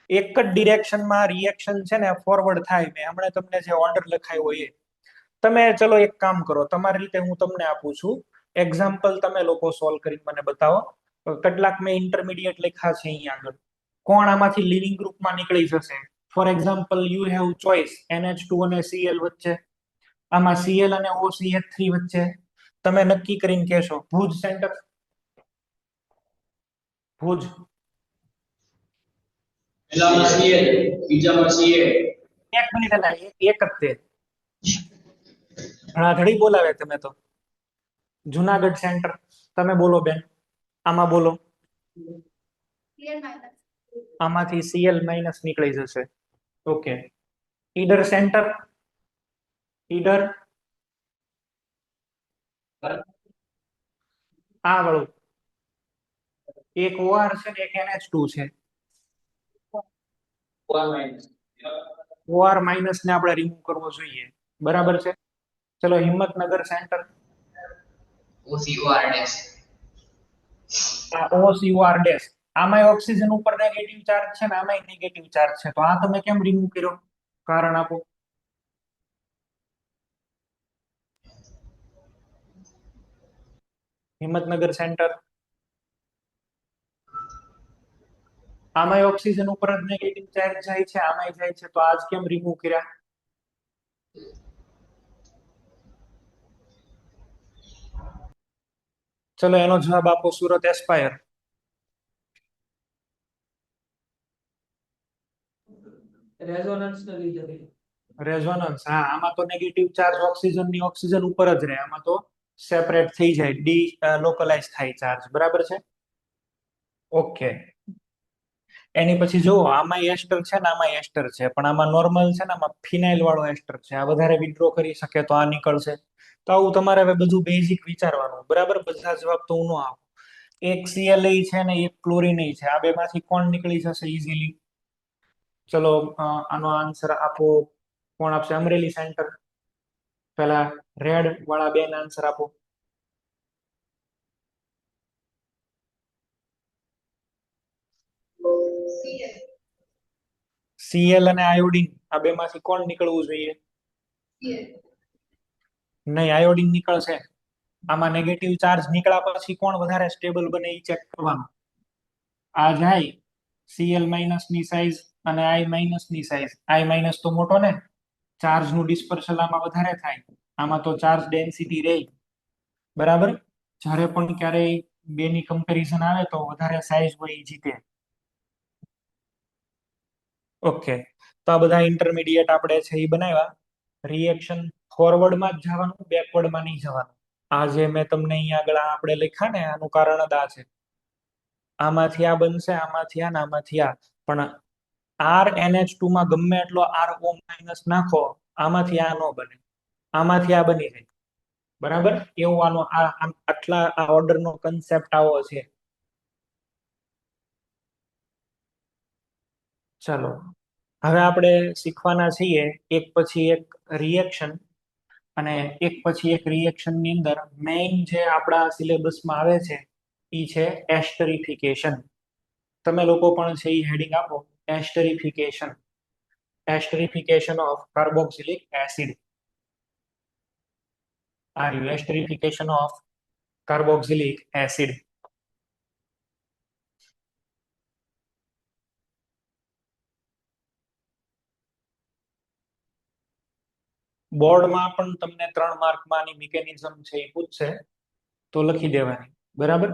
એક જ ડિરેક્શનમાં રિએક્શન છે ને ફોરવર્ડ થાય. મેં હમણાં તમને જે ઓર્ડર લખાયો એ તમે ચલો એક કામ કરો, તમારી રીતે હું તમને આપું છું એક્ઝામ્પલ, તમે લોકો સોલ્વ કરીને મને બતાવો. કેટલાક મેં ઇન્ટરમીડિયેટ લખ્યા છે અહીંયા આગળ. કોણ આમાંથી લિવિંગ ગ્રુપમાં નીકળી જશે? For example you have choice NH2 અને Cl વચ્ચે, આમાં Cl અને OCH3 વચ્ચે. તમે નક્કી કરીને કહેશો. ભુજ સેન્ટર, ભુજ. પહેલામાં Cl, બીજામાં Ca. એક મિનિટ, એક જ તે ઘડી બોલાવે તમે તો. જુનાગઢ સેન્ટર, તમે બોલો બેન, આમાં બોલો. Cl minus. આમાંથી Cl માઇનસ નીકળી જશે. ઓકે. ઈડર સેન્ટર, ઈડર આ વાળું એક OR છે ને એક NH2 છે. OR માઇનસ ને આપણે રિમૂવ કરવો જોઈએ, બરાબર છે. ચલો હિંમતનગર સેન્ટર, OCOR dash. આ OCOR ડેશ. આમાં ઓક્સિજન ઉપર નેગેટિવ ચાર્જ છે ને આમાં નેગેટિવ ચાર્જ છે, તો આ તમે કેમ રિમૂવ કર્યો, કારણ આપો. હિંમતનગર સેન્ટર, આમાં ઓક્સિજન ઉપર જ નેગેટિવ ચાર્જ જાય છે, આમાં જાય છે, તો આજ કેમ રિમૂવ કર્યા? ચલો એનો જવાબ આપો. સુરત એસ્પાયર. રેઝોનન્સ ને લીધે. રેઝોનન્સ, હા, આમાં તો નેગેટિવ ચાર્જ ઓક્સિજન ની ઓક્સિજન ઉપર જ રહે, આમાં તો સેપરેટ થઈ જાય, ડી લોકલાઇઝ થાય ચાર્જ, બરાબર છે. ઓકે. એની પછી જો આમાં એસ્ટર છે ને આમાં એસ્ટર છે, પણ આમાં નોર્મલ છે ને આમાં ફિનાઇલ વાળો એસ્ટર છે. આ વધારે વિડ્રો કરી શકે તો આ નીકળશે. તો આવું તમારે હવે બધું બેઝિક વિચારવાનું, બરાબર. બધા જવાબ તો હું ન આપું. એક ClA છે ને એક ક્લોરીન છે, આ બે માંથી કોણ નીકળી જશે ઇઝીલી? ચલો આનો આન્સર આપો. કોણ આપશે? અમરેલી સેન્ટર. પેલા રેડ વાળા બેન આન્સર આપો. Cl અને આયોડિન આ બેમાંથી કોણ નીકળવું જોઈએ? નહીં, આયોડિન નીકળશે. આમાં નેગેટિવ ચાર્જ નીકળ્યા પછી કોણ વધારે સ્ટેબલ બને એ ચેક કરવાનું. આ જાય Cl માઇનસ ની સાઈઝ અને I માઇનસ ની સાઈઝ. I માઇનસ તો મોટો ને, ચાર્જ નું ડિસ્પર્સલ આમાં વધારે થાય, આમાં તો ચાર્જ ડેન્સિટી રહે. બરાબર, જ્યારે પણ ક્યારેય બેની કમ્પેરિઝન આવે તો વધારે સાઈઝ હોય એ જીતે. ઓકે, તો આ બધા ઇન્ટરમીડિયેટ આપણે છે એ બનાવ્યા. રિએક્શન ફોરવર્ડમાં જ જવાનું, બેકવર્ડમાં નહીં જવાનું. આ જે મેં તમને અહીંયા આગળ આપણે લખ્યા ને આનું કારણ જ આ છે. આમાંથી આ બનશે, આમાંથી આ ને આમાંથી આ. પણ RNH2 માં ગમે એટલો RO માઇનસ નાખો, આમાંથી આ ન બને, આમાંથી આ બની જાય. બરાબર, એવું આનો આટલા આ ઓર્ડરનો કન્સેપ્ટ આવો છે. ચાલો, હવે આપણે શીખવાના છીએ એક પછી એક રિએક્શન, અને એક પછી એક રિએક્શન ની અંદર મેઇન જે આપણા સિલેબસમાં આવે છે એ છે એસ્ટરિફિકેશન. તમે લોકો પણ છે એ હેડિંગ આપો, esterification. Esterification of carboxylic acid. આ રહ્યું એસ્ટરિફિકેશન ઓફ કાર્બોક્સિલિક એસિડ. બોર્ડમાં પણ તમને 3 માર્કમાં આની મિકેનિઝમ છે એ પૂછશે તો લખી દેવાની. બરાબર,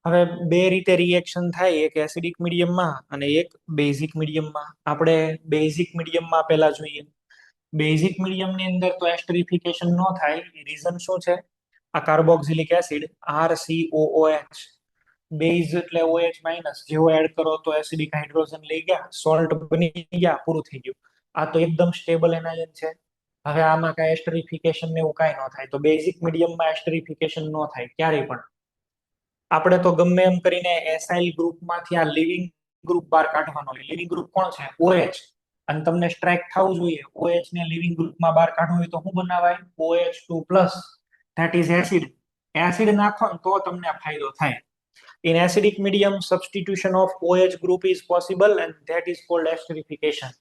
હવે બે રીતે રિએક્શન થાય, એક એસિડિક મીડિયમમાં અને એક બેઝિક મીડિયમમાં. આપણે બેઝિક મીડિયમમાં પહેલા જોઈએ. બેઝિક મીડિયમની અંદર તો એસ્ટરિફિકેશન ન થાય. રીઝન શું છે? આ કાર્બોક્સિલિક એસિડ RCOOH, બેઝ એટલે OH માઇનસ, જેવો એડ કરો તો એસિડિક હાઇડ્રોજન લઈ ગયા, સોલ્ટ બની ગયા, પૂરું થઈ ગયું. આ તો એકદમ સ્ટેબલ એનાયન છે. હવે આમાં કાંઈ એસ્ટરિફિકેશન ને એવું કાંઈ ન થાય. તો બેઝિક મીડિયમમાં એસ્ટરિફિકેશન ન થાય ક્યારેય પણ. આપણે તો ગમે એમ કરીને એસાઇલ ગ્રુપમાંથી આ લિવિંગ ગ્રુપ બહાર કાઢવાનો. લિવિંગ ગ્રુપ કોણ છે? OH. અને તમને સ્ટ્રાઇક થવું જોઈએ, OH ને લિવિંગ ગ્રુપમાં બહાર કાઢવું હોય તો શું બનાવાય? OH2+, that is acid. Acid નાખો ને તો તમને ફાયદો થાય. In acidic medium, substitution of OH group is possible and that is called esterification.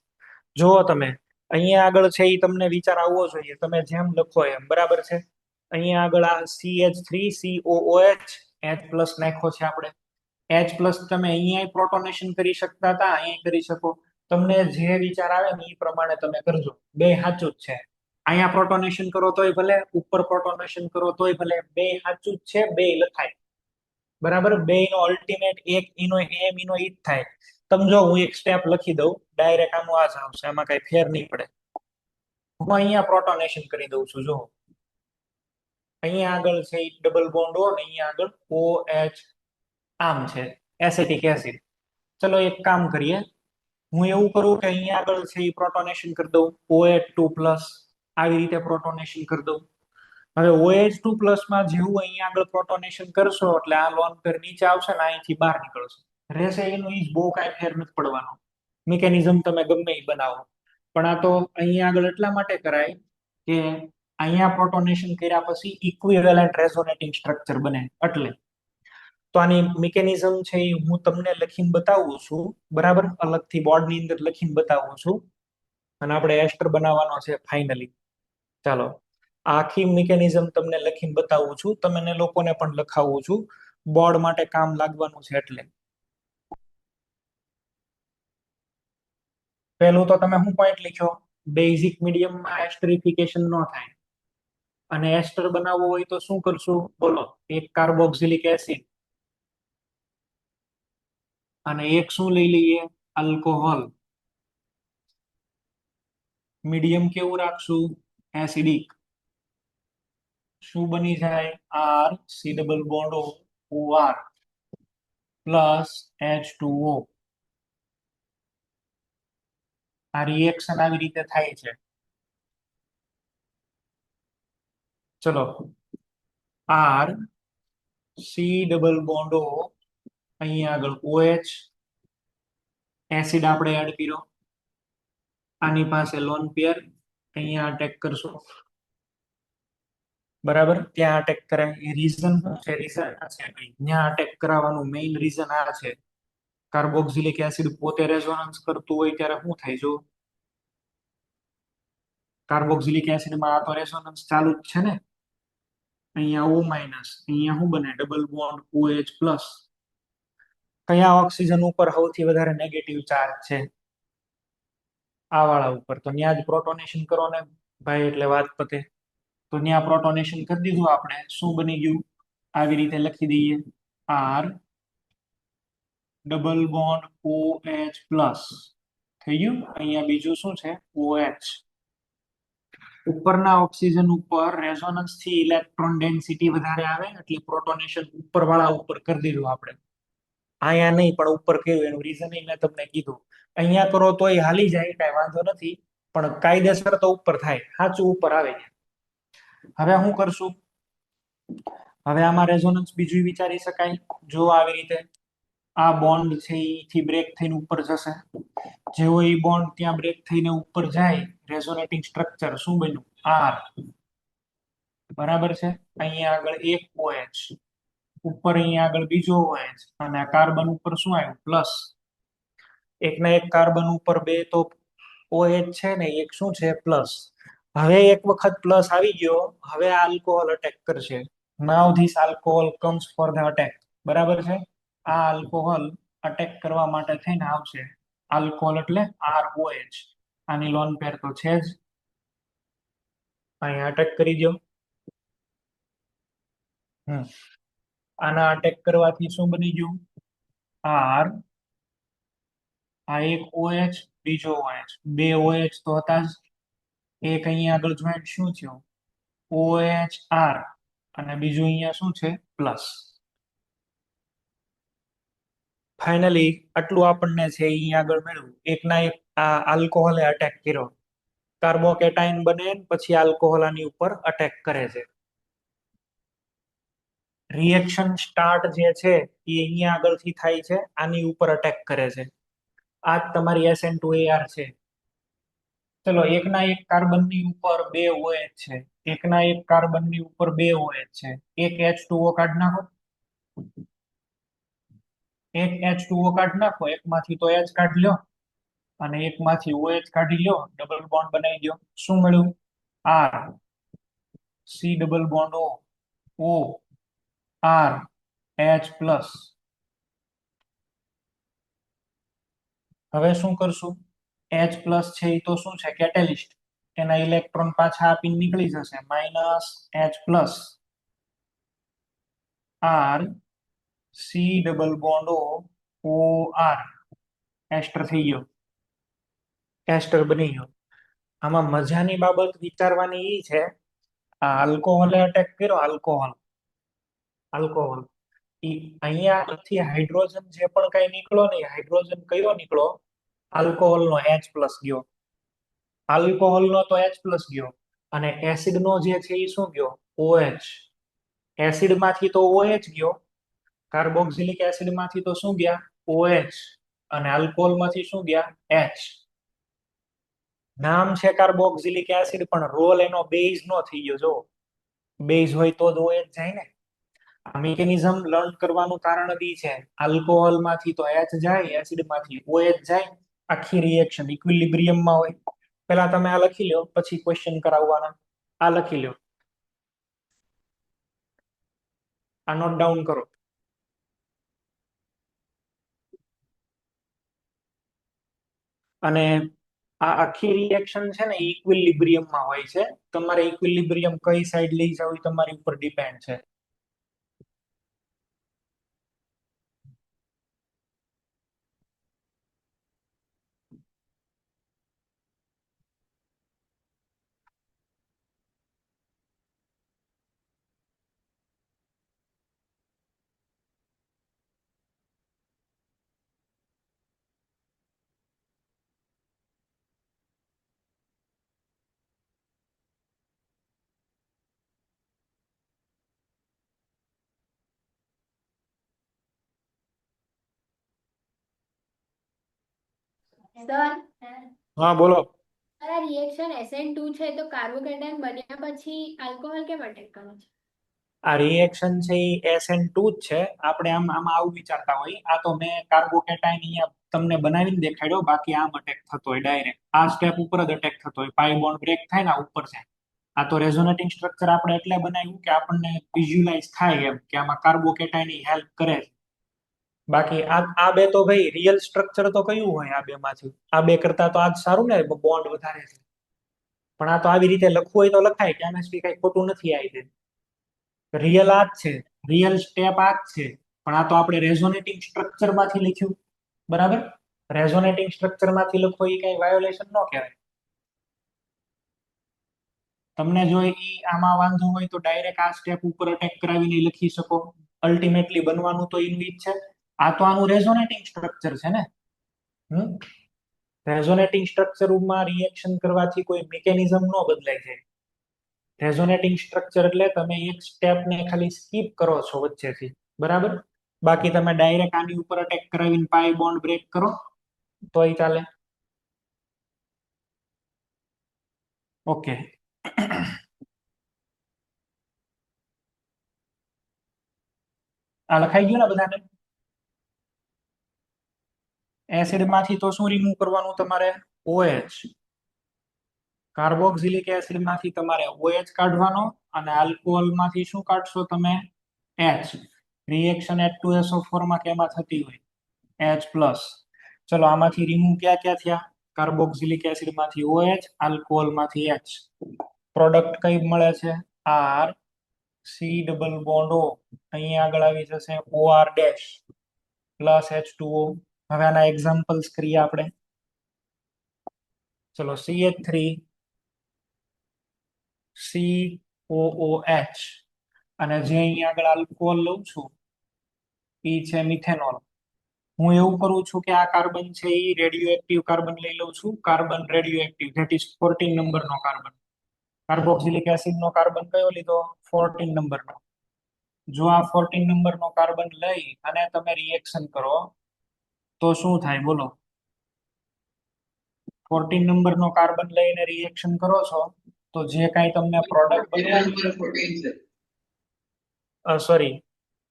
જો તમે અહીંયા આગળ છે એ તમને વિચાર આવવો જોઈએ, તમે જેમ લખો એમ. બરાબર છે, અહીંયા આગળ આ CH3COOH H+ નાખ્યો છે આપણે. H+ તમે અહીંયા પ્રોટોનેશન કરી શકતા હતા, અહીંયા કરી શકો. તમને જે વિચાર આવે ને એ પ્રમાણે તમે કરજો, બે સાચું જ છે. અહીંયા પ્રોટોનેશન કરો તોય ભલે, ઉપર પ્રોટોનેશન કરો તોય ભલે, બે સાચું જ છે, બે લખાય. બરાબર, બે નો અલ્ટિમેટ એક ઈનો એમ ઈનો ઈ જ થાય. સમજો, હું એક સ્ટેપ લખી દઉં, ડાયરેક્ટ આનું આ જ આવશે, આમાં કઈ ફેર નહીં પડે. હું અહીંયા પ્રોટોનેશન કરી દઉં છું. જો અહીંયા આગળ છે ડબલ બોન્ડ O, ને અહીંયા આગળ OH આમ છે એસિટિક એસિડ. ચલો એક કામ કરીએ, હું એવું કરું કે અહીંયા આગળ છે એ પ્રોટોનેશન કરી દઉં, OH2+, આવી રીતે પ્રોટોનેશન કરી દઉં. હવે OH2+ માં જેવું અહીંયા આગળ પ્રોટોનેશન કરશો એટલે આ લોન પેર નીચે આવશે ને અહીંથી બહાર નીકળશે. રહેશે એનું ઈ જ, બહુ કાંઈ ફેર નથી પડવાનો. મિકેનિઝમ તમે ગમે એ બનાવો, પણ આ તો અહીંયા આગળ એટલા માટે કરાય કે અહીંયા પ્રોટોનેશન કર્યા પછી ઇક્વિવેલન્ટ રેઝોનેટિંગ સ્ટ્રક્ચર બને એટલે. તો આની મિકેનિઝમ છે એ હું તમને લખીને બતાવું છું. બરાબર, અલગથી બોર્ડની અંદર લખીને બતાવું છું. અને આપણે એસ્ટર બનાવવાનો છે ફાઇનલી. ચાલો, આખી મિકેનિઝમ તમને લખીને બતાવું છું, તમને લોકોને પણ લખાવું છું, બોર્ડ માટે કામ લાગવાનું છે એટલે. પહેલું તો તમે શું પોઈન્ટ લખ્યો? બેઝિક મીડિયમમાં એસ્ટરિફિકેશન ન થાય. અને એસ્ટર બનાવવો હોય તો શું કરશું? બોલો. એક કાર્બોક્સિલિક એસિડ અને એક શું લઈ લઈએ? આલ્કોહોલ. મીડિયમ કેવું રાખશું? એસિડિક. શું બની જાય? RC≡OR plus H2O. આ રિએક્શન આવી રીતે થાય છે. ચલો, RC≡O, અહીંયા આગળ OH, એસિડ આપણે એડ કર્યો, આની પાસે લોન પેર, અહીંયા અટેક કરશો. બરાબર, ત્યાં અટેક કરાય. એ રીઝન શું છે? રીઝન આ છે, ત્યાં અટેક કરાવવાનું મેઇન રીઝન આ છે કાર્બોક્સિલિક એસિડ પોતે રેઝોનન્સ કરતું હોય ત્યારે શું થાય જો કાર્બોક્સિલિક એસિડમાં આ તો રેઝોનન્સ ચાલુ જ છે ને અહીંયા O માઇનસ અહીંયા શું બને ડબલ બોન્ડ OH પ્લસ કયા ઓક્સિજન ઉપર સૌથી વધારે નેગેટિવ ચાર્જ છે આ વાળા ઉપર તો ત્યાં જ પ્રોટોનેશન કરો ને ભાઈ એટલે વાત પતે તો ત્યાં પ્રોટોનેશન કરી દીધું આપણે શું બની ગયું આવી રીતે લખી દઈએ R double bond OH plus થઈ ગયું અહીંયા બીજું શું છે OH ઉપરના ઓક્સિજન ઉપર રેઝોનન્સ થી ઇલેક્ટ્રોન ડેન્સિટી વધારે આવે એટલે પ્રોટોનેશન ઉપર વાળા ઉપર કરી દીધું આપણે અહીંયા નહીં પણ ઉપર કર્યું એનું રીઝન મેં તમને કીધું અહીંયા કરો તો એ હાલી જાય કઈ વાંધો નથી પણ કાયદેસર તો ઉપર થાય સાચું ઉપર આવે હવે શું કરશું હવે આમાં રેઝોનન્સ બીજું વિચારી શકાય જો આવી રીતે આ બોન્ડ છે એથી બ્રેક થઈને ઉપર જશે જેવો એ બોન્ડ ત્યાં બ્રેક થઈને ઉપર જાય રેઝોનેટિંગ સ્ટ્રક્ચર શું બન્યું R બરાબર છે અહીંયા આગળ એક OH ઉપર અહીંયા આગળ બીજો OH અને આ કાર્બન ઉપર શું આવ્યું પ્લસ એકના એક કાર્બન ઉપર બે તો OH છે ને એક શું છે પ્લસ હવે એક વખત પ્લસ આવી ગયો હવે આ આલ્કોહોલ અટેક કરશે now this alcohol comes for the attack બરાબર છે આ આલ્કોહોલ અટેક કરવા માટે થઈને આવશે આલ્કોહોલ એટલે ROH આની લોન પેર તો છે જ અહીંયા અટેક કરી દો આના અટેક કરવાથી શું બની ગયું R આ એક OH બીજો OH બે OH તો હતા જ એક અહીંયા આગળ જોઈન્ટ શું થયું OHR અને બીજું અહીંયા શું છે પ્લસ ફાઇનલી આટલું આપણને છે અહીંયા આગળ મેળવ્યું એકના એક આ આલ્કોહોલે અટેક કર્યો કાર્બોકેટાઇન બને પછી આલ્કોહોલ આની ઉપર અટેક કરે છે રિએક્શન સ્ટાર્ટ જે છે એ અહીંયા આગળથી થાય છે આની ઉપર અટેક કરે છે આ જ તમારી SN2AR છે ચલો એકના એક કાર્બનની ઉપર બે OH છે એકના એક કાર્બનની ઉપર બે OH છે એક H2O કાઢી નાખો એક H2O કાઢી નાખો એકમાંથી તો H કાઢી લ્યો અને એકમાંથી OH કાઢી લ્યો ડબલ બોન્ડ બનાવી દો શું મળ્યું R C double bond O R H plus હવે શું કરશું H પ્લસ છે એ તો શું છે કેટેલિસ્ટ એના ઇલેક્ટ્રોન પાછા આપીને નીકળી જશે minus H plus R C double bond O R એસ્ટર થઈ ગયો એસ્ટર બની ગયો આમાં મજાની બાબત વિચારવાની એ છે આ આલ્કોહોલે અટેક કર્યો આલ્કોહોલ અહીંયાથી હાઇડ્રોજન જે પણ કઈ નીકળો ને હાઇડ્રોજન કયો નીકળો આલ્કોહોલ નો H પ્લસ ગયો આલ્કોહોલ નો તો H પ્લસ ગયો અને એસિડ નો જે છે એ શું ગયો OH એસિડ માંથી તો OH ગયો કાર્બોક્સિલિક એસિડ માંથી તો શું ગયા OH અને આલ્કોહોલ માંથી શું ગયા H નામ છે કાર્બોક્સિલિક એસિડ પણ રોલ એનો બેઝ નો થઈ ગયો જો બેઝ હોય તો જ OH જાય ને આ મિકેનિઝમ લર્ન કરવાનું કારણ બી છે આલ્કોહોલ માંથી તો H જાય એસિડ માંથી OH જાય આખી રિએક્શન ઇક્વિલિબ્રિયમ માં હોય પેલા તમે આ લખી લો પછી ક્વેશ્ચન કરાવવાના આ લખી લો આ નોટ ડાઉન કરો અને આ આખી રિએક્શન છે ને ઇક્વિલિબ્રિયમ માં હોય છે તમારે ઇક્વિલિબ્રિયમ કઈ સાઈડ લઈ જાવ એ તમારી ઉપર ડિપેન્ડ છે સર હા બોલો આ રિએક્શન SN2 છે તો કાર્બોકેટાયન બન્યા પછી આલ્કોહોલ કેમ અટેક કરે છે આ રિએક્શન છે એ SN2 જ છે. આપણે આમાં આવું વિચારતા હોય, આ તો મેં કાર્બોકેટાઇન અહીંયા તમને બનાવીને દેખાડ્યો, બાકી આમ અટેક થતો હોય ડાયરેક્ટ, આ સ્ટેપ ઉપર જ અટેક થતો હોય, પાઈ બોન્ડ બ્રેક થાય ને ઉપર છે. આ તો રેઝોનેટિંગ સ્ટ્રક્ચર આપણે એટલે બનાવ્યું કે આપણને વિઝ્યુલાઇઝ થાય એમ કે આમાં કાર્બોકેટાઇન હેલ્પ કરે છે. બાકી આ બે તો ભાઈ રિયલ સ્ટ્રક્ચર તો કયું હોય આ બે માંથી? આ બે કરતા તો આ જ સારું ને, બોન્ડ વધારે છે. પણ આ તો આવી રીતે લખવું હોય તો લખાય, કેમિસ્ટ્રી કઈ ખોટું નથી આવી. રિયલ આ જ છે, રિયલ સ્ટેપ આ જ છે, પણ આ તો આપણે રેઝોનેટિંગ સ્ટ્રક્ચર માંથી લખ્યું, બરાબર? રેઝોનેટિંગ સ્ટ્રક્ચર માંથી લખો એ કઈ વાયોલેશન ન કહેવાય. તમને જો આમાં વાંધો હોય તો ડાયરેક્ટ આ સ્ટેપ ઉપર અટેક કરાવીને લખી શકો. અલ્ટિમેટલી બનવાનું તો એનું ઈ જ છે. આ તો આનું રેઝોનેટિંગ સ્ટ્રક્ચર છે ને. રેઝોનેટિંગ સ્ટ્રક્ચરમાં રિએક્શન કરવાથી કોઈ મિકેનિઝમ ન બદલાય છે. રેઝોનેટિંગ સ્ટ્રક્ચર એટલે તમે એક સ્ટેપને ખાલી સ્કીપ કરો છો વચ્ચેથી, બરાબર? બાકી તમે ડાયરેક્ટ આની ઉપર અટેક કરાવીને પાઈ બોન્ડ બ્રેક કરો તોય ચાલે. ઓકે. આ લખાઈ ગયું ને બધાને? એસિડ માંથી તો શું રિમૂવ કરવાનું તમારે? OH. કાર્બોક્સિલિક એસિડ માંથી તમારે OH કાઢવાનો, અને આલ્કોહોલ માંથી શું કાઢશો તમે? H. રિએક્શન H2SO4 માં કેમાં થતી હોય? H+. ચલો આમાંથી રિમૂવ ક્યાં ક્યાં થયા? કાર્બોક્સિલિક એસિડ માંથી OH, આલ્કોહોલ માંથી H. પ્રોડક્ટ કઈ મળે છે? R C double bond O. અહીંયા આગળ આવી જશે OR ડેશ પ્લસ H2O. હવે આના એક્ઝામ્પલ્સ કરીએ આપણે. ચલો CH3 COOH, અને જે અહીંયા આગળ આલ્કોહોલ લઉં છું એ છે મિથેનોલ. હું એવું કરું છું કે આ કાર્બન છે એ રેડિયો એક્ટિવ કાર્બન લઈ લઉં છું. Carbon radio active, that is 14 નંબરનો કાર્બન. કાર્બોક્સિલિક એસિડ નો કાર્બન કયો લીધો? 14 નંબરનો. જો આ 14 નંબરનો કાર્બન લઈ અને તમે રિએક્શન કરો તો શું થાય બોલો? 14 નંબરનો કાર્બન લઈને રિએક્શન કરો છો તો જે કાંઈ તમને પ્રોડક્ટ તેના બનવાનું, નંબર 14 છે. સોરી,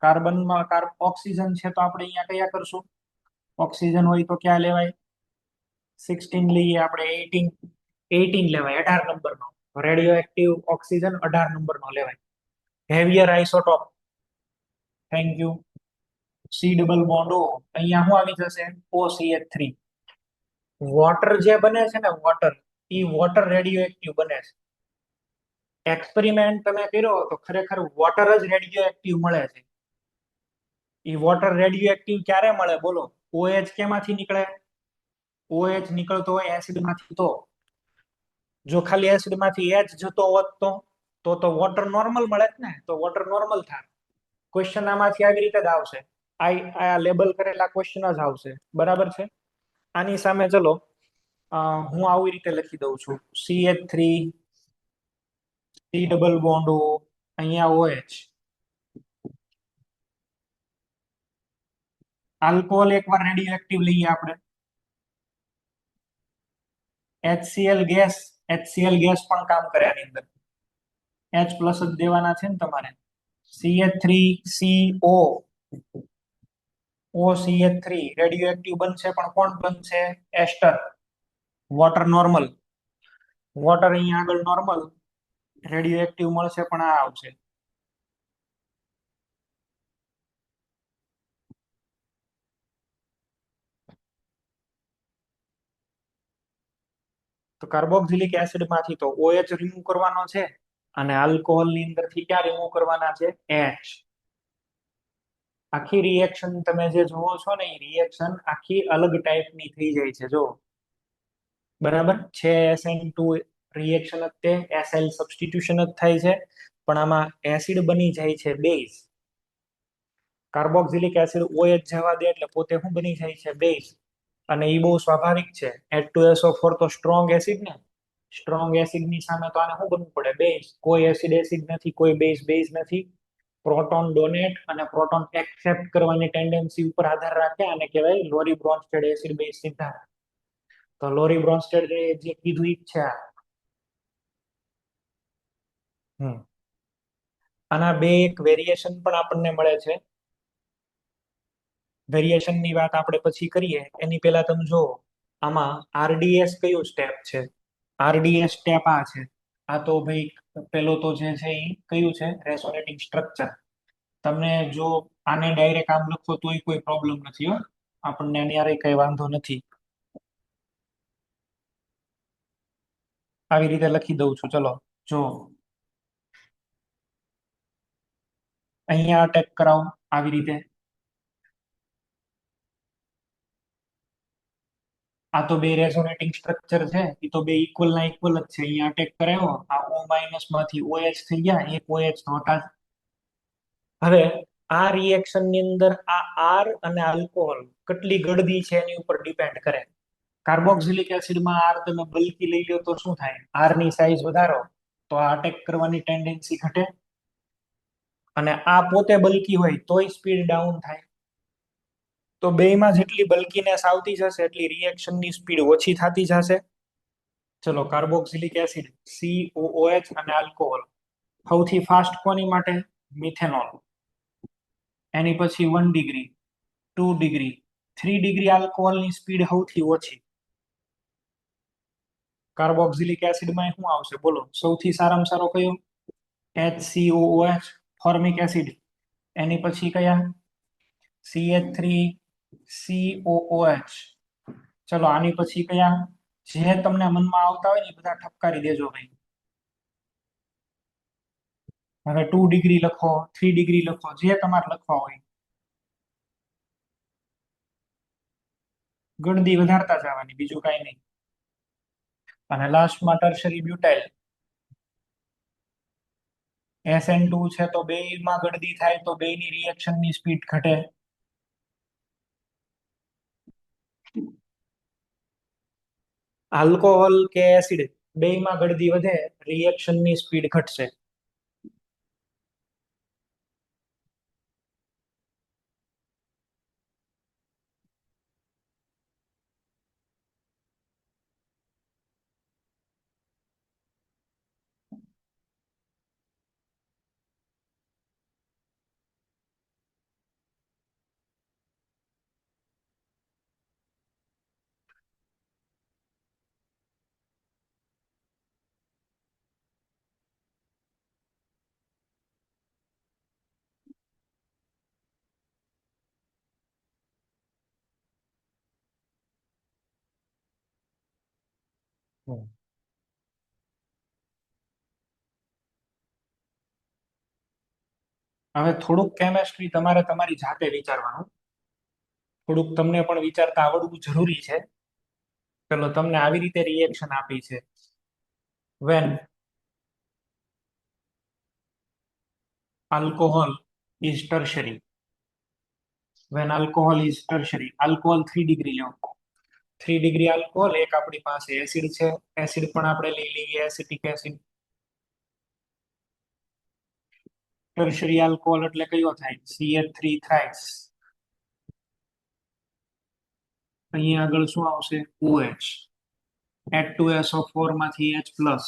કાર્બનમાં ઓક્સિજન છે તો આપણે અહીંયા કયા કરશું? ઓક્સિજન હોય તો ક્યાં લેવાય? 16 લઈએ આપણે, 18 લેવાય, 18 નંબરનો. રેડિયો એક્ટિવ ઓક્સિજન 18 નંબરનો લેવાય. Heavier isotope. Thank you. C double bond O. અહીંયા શું આવી જશે? OCH3. વોટર જે બને છે ને, વોટર, એ વોટર રેડિયો એક્ટિવ બને છે. એક્સપેરિમેન્ટ તમે કર્યો તો ખરેખર વોટર જ રેડિયો એક્ટિવ મળે છે. એ વોટર રેડિયો એક્ટિવ ક્યારે મળે બોલો? OH કેમાંથી નીકળે? OH નીકળતો હોય એસિડ માંથી. તો જો ખાલી એસિડ માંથી H જતો હોત તો વોટર નોર્મલ મળે જ ને. તો વોટર નોર્મલ થાય. ક્વેશ્ચન આમાંથી આવી રીતે જ આવશે. આ લેબલ કરેલા ક્વેશ્ચન જ આવશે, બરાબર છે? આની સામે ચલો હું આવી રીતે લખી દઉં છું, CH3 C double bond O, અહીંયા OH. આલ્કોહોલ એકવાર રેડિયો એક્ટિવ લઈએ આપણે. HCl ગેસ, HCl ગેસ પણ કામ કરે આની અંદર. H પ્લસ જ દેવાના છે ને તમારે. CH3CO OCH3 રેડિયો એક્ટિવ બનશે, પણ કોણ બનશે? એસ્ટર. Water normal. વોટર અહીંયા આગળ નોર્મલ, રેડિયો એક્ટિવ મળશે પણ આ આવશે. તો કાર્બોક્સિલિક એસિડ માંથી તો OH રિમૂવ કરવાનો છે, અને આલ્કોહોલ ની અંદર થી ક્યાં રિમૂવ કરવાના છે? H. આખી રિએક્શન તમે જે જોવો છો ને, એ રિએક્શન આખી અલગ ટાઈપની થઈ જાય છે. જો બરાબર છે, SN2 રિએક્શન જ તે SL સબસ્ટિટ્યુશન જ થાય છે, પણ આમાં એસિડ બની જાય છે બેઝ. કાર્બોક્સિલિક એસિડ OH જવા દે એટલે પોતે શું બની જાય છે? બેઝ. અને એ બહુ સ્વાભાવિક છે. H2SO4 તો સ્ટ્રોંગ એસિડ ને. સ્ટ્રોંગ એસિડ ની સામે તો આને શું બનવું પડે? બેઝ. કોઈ એસિડ નથી, કોઈ બેઝ નથી. પ્રોટોન ડોનેટ અને પ્રોટોન એક્સેપ્ટ કરવાની ટેન્ડન્સી ઉપર આધાર રાખે. આને કહેવાય લોરી બ્રોન્સ્ટેડ એસિડ બેઝ સિદ્ધાંત. તો લોરી બ્રોન્સ્ટેડ જે કીધું ઈ જ છે. આના બે એક વેરિએશન પણ આપણને મળે છે. વેરિએશન ની વાત આપણે પછી કરીએ એની પહેલા તમે જુઓ આમાં આરડીએસ કયું સ્ટેપ છે. આરડીએસ સ્ટેપ આ છે. આ તો ભાઈ પેલો તો જે છે એ કયું છે રેઝોનેટિંગ સ્ટ્રક્ચર. તમને જો આને ડાયરેક્ટ આમ લખો તોય કોઈ પ્રોબ્લેમ નથી હો, આપણને ત્યારે કઈ વાંધો નથી. આવી રીતે લખી દઉં છું. ચલો જો અહીંયા અટેક કરાવો આવી રીતે. આ તો બે રેઝોનેટિંગ સ્ટ્રક્ચર છે, એ તો બે ઇક્વલ ના ઇક્વલ જ છે. અહીંયા અટેક કરાયો, આ O માઇનસ માંથી OH થઈ ગયા, એક OH નહોતા. હવે આ રિએક્શન ની અંદર આ R અને આલ્કોહોલ કેટલી ગળદી છે એની ઉપર ડિપેન્ડ કરે. કાર્બોક્સિલિક એસિડમાં R તમે બલ્કી લઈ લો તો શું થાય, R ની સાઈઝ વધારો તો આ અટેક કરવાની ટેન્ડન્સી ઘટે, અને આ પોતે બલ્કી હોય તોય સ્પીડ ડાઉન થાય. તો બેયમાં જેટલી બલ્કીનેસ આવતી જશે એટલી રિએક્શનની સ્પીડ ઓછી થતી જશે. ચલો કાર્બોક્સિલિક એસિડ COOH અને આલ્કોહોલ સૌથી ફાસ્ટ કોની માટે, મિથેનોલ. એની પછી 1 ડિગ્રી 2 ડિગ્રી 3 ડિગ્રી આલ્કોહોલની સ્પીડ સૌથી ઓછી. કાર્બોક્સિલિક એસિડમાં શું આવશે બોલો, સૌથી સારામાં સારો કયો, HCOOH ફોર્મિક એસિડ. એની પછી કયા, CH3COOH. ચલો આની પછી કયા, જે તમને મનમાં આવતા હોય ને બધા ઠપકારી દેજો ભાઈ. હવે 2 ડિગ્રી લખો, 3 ડિગ્રી લખો, જે તમારે લખવા હોય. ગણદી વધારતા જવાની, બીજું કઈ નહીં. અને લાસ્ટમાં ટર્શરી બ્યુટાઇલ SN2 છે તો બેયમાં ગળદી થાય તો બેયની રિએક્શનની સ્પીડ ઘટે. આલ્કોહોલ કે એસિડ બેયમાં ગળદી વધે, રિએક્શનની સ્પીડ ઘટશે. હવે થોડુંક કેમેસ્ટ્રી તમારે તમારી જાતે વિચારવાનું, થોડુંક તમને પણ વિચારતા આવડવું જરૂરી છે. ચલો તમને આવી રીતે રિએક્શન આપી છે, when alcohol is tertiary. when alcohol is tertiary, alcohol 3 degree લો, 3 ડિગ્રી આલ્કોહોલ, એક આપણી પાસે એસિડ છે, એસિડ પણ આપણે લઈ લઈએ એસિટિક એસિડ. ટર્શરી આલ્કોહોલ એટલે કયો થાય, CH3 થ્રાઇસ. અહીંયા આગળ શું આવશે, OH. H2SO4 માંથી H plus,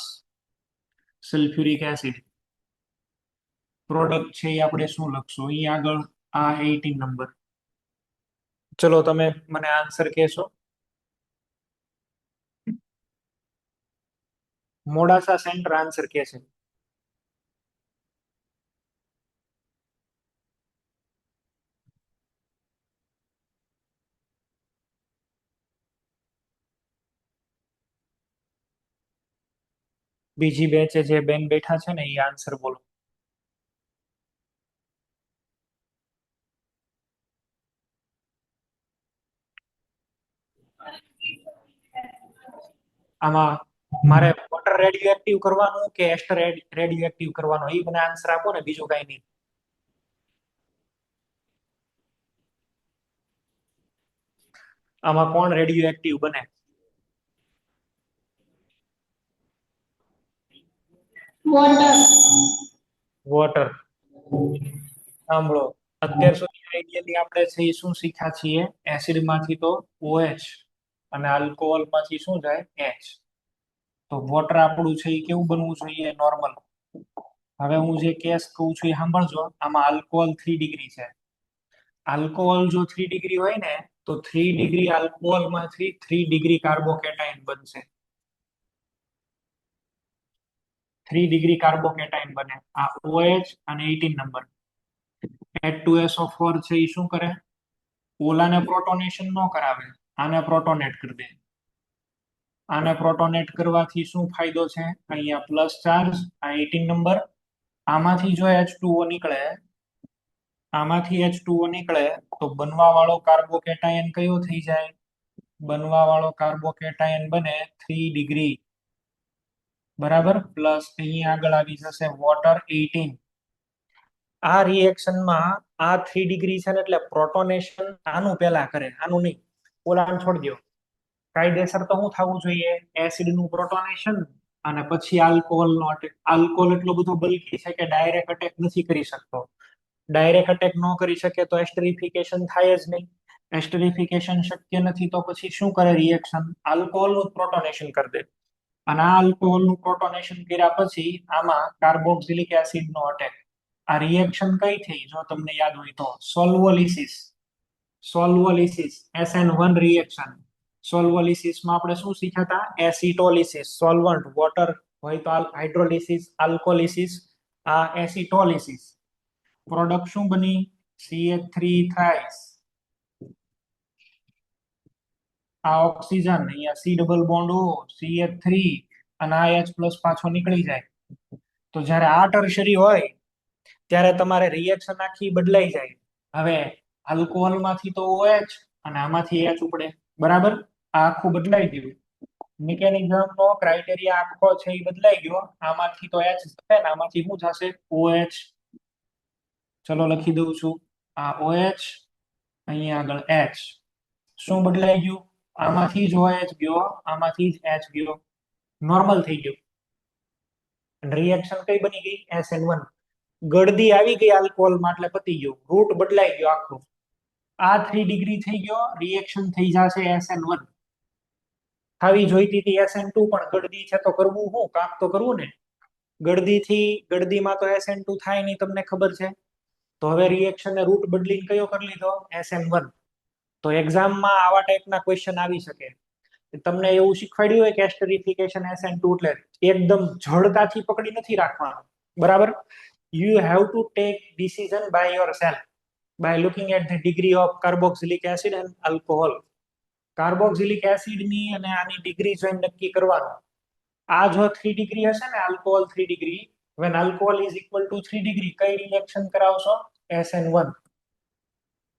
sulphuric acid. Product છે એ આપણે શું લખશું અહીંયા આગળ, આ 18 નંબર. ચલો તમે મને આન્સર કહેશો. મોડાસા સેન્ટર આન્સર કે છે. બીજી બેચે જે બેન બેઠા છે ને એ આન્સર બોલો. આમાં મારે વોટર રેડિયો એક્ટિવ કરવાનું કે એસ્ટર રેડિયો એક્ટિવ કરવાનું, એ મને આન્સર આપો ને, બીજું કઈ નહીં. આમાં કોણ રેડિયો એક્ટિવ બને, વોટર. સાંભળો, અત્યાર સુધી આઈડિયલી આપણે છે એ શું શીખ્યા છીએ, એસિડ માંથી તો OH અને આલ્કોહોલ માંથી શું જાય, H. તો વોટર આપણું છે એ કેવું બનવું જોઈએ, નોર્મલ. હવે હું જે કેસ કહું છું એ સાંભળજો. આમાં આલ્કોહોલ 3 ડિગ્રી છે. આલ્કોહોલ જો 3 ડિગ્રી હોય ને તો 3 ડિગ્રી આલ્કોહોલ માંથી 3 ડિગ્રી કાર્બોકેટાઇન બનશે. 3 ડિગ્રી કાર્બોકેટાઇન બને. આ OH અને 18 નંબર H2SO4 છે એ શું કરે? ઓલાને પ્રોટોનેશન ન કરાવે, આને પ્રોટોનેટ કરી દે. આને પ્રોટોનેટ કરવાથી શું ફાયદો છે? અહીંયા પ્લસ ચાર્જ, આ 18 નંબર. આમાંથી જો H2O નીકળે, આમાંથી H2O નીકળે તો બનવા વાળો કાર્બોકેટાયન કયો થઈ જાય? બનવા વાળો કાર્બોકેટાયન બને 3 ડિગ્રી, બરાબર. પ્લસ અહીંયા આગળ આવી જશે વોટર 18. આ રિએક્શનમાં આ 3 ડિગ્રી છે ને એટલે પ્રોટોનેશન આનું પહેલા કરે, આનું નહીં. ઓલાને છોડી દો. કાયદેસર તો શું થવું જોઈએ? એસિડ નું પ્રોટોનેશન અને પછી આલ્કોહોલ નો અટેક. આલ્કોહોલ એટલો બધો બલ્કી છે કે ડાયરેક્ટ અટેક નથી કરી શકતો. ડાયરેક્ટ અટેક ન કરી શકે તો એસ્ટરિફિકેશન થાય જ નહીં. એસ્ટરિફિકેશન શક્ય નથી તો પછી શું કરે રિએક્શન? આલ્કોહોલ નું પ્રોટોનેશન કરી દે. અને આ આલ્કોહોલ નું પ્રોટોનેશન કર્યા પછી આમાં કાર્બોક્સિલિક એસિડ નો અટેક. આ રિએક્શન કઈ થઈ? જો તમને યાદ હોય તો સોલ્વોલિસિસ. સોલ્વોલિસિસ SN1 રિએક્શન. સોલ્વોલિસિસ માં આપણે શું શીખ્યા હતા? એસિટોલિસિસ. સોલ્વન્ટ વોટર હોય તો હાઇડ્રોલિસિસ, આલ્કોલિસિસ. આ એસિટોલિસિસ. પ્રોડક્ટ શું બની? CH3 thrice. આ ઓક્સિજન, અહીંયા C double bond O, CH3 અને આ H+ પાછો નીકળી જાય. તો જ્યારે આ ટર્શરી હોય ત્યારે તમારે રિએક્શન આખી બદલાઈ જાય. હવે આલ્કોહોલ માંથી તો OH અને આમાંથી H ઉપડે, બરાબર. આ આખું બદલાઈ ગયું. મિકેનિઝમ નો ક્રાઇટેરિયા આખો છે એ બદલાઈ ગયો. આમાંથી તો H જશે ને આમાંથી શું જશે? OH. ચલો લખી દઉં છું. આ OH, અહીંયા આગળ H. શું બદલાઈ ગયું? આમાંથી જ OH ગયો, આમાંથી જ H ગયો. નોર્મલ થઈ ગયું. રિએક્શન કઈ બની ગઈ? SN1. ગળદી આવી ગઈ આલ્કોહોલમાં એટલે પતી ગયું. રૂટ બદલાઈ ગયો આખો. આ 3 ડિગ્રી થઈ ગયો, રિએક્શન થઈ જશે SN1. થવી જોઈતી હતી SN2 પણ ગળદી છે તો કરવું શું? કામ તો કરવું ને. ગળદીમાં તો SN2 થાય નહીં, તમને ખબર છે. તો હવે રિએક્શન ને રૂટ બદલીને કયો કરી લીધો? SN1. તો એક્ઝામમાં આવા ટાઈપના ક્વેશ્ચન આવી શકે. તમને એવું શીખવાડ્યું હોય કે એસ્ટરિફિકેશન SN2 એટલે એકદમ જડતાથી પકડી નથી રાખવાનું, બરાબર. You have to take decision by yourself by looking at the degree of carboxylic acid and alcohol. Carboxylic acid ની અને આની ડિગ્રી જોઈને નક્કી કરવાનું. આ જો 3 ડિગ્રી હશે ને, alcohol 3 degree, when alcohol is equal to 3 degree, કઈ રિએક્શન કરાવશો? SN1.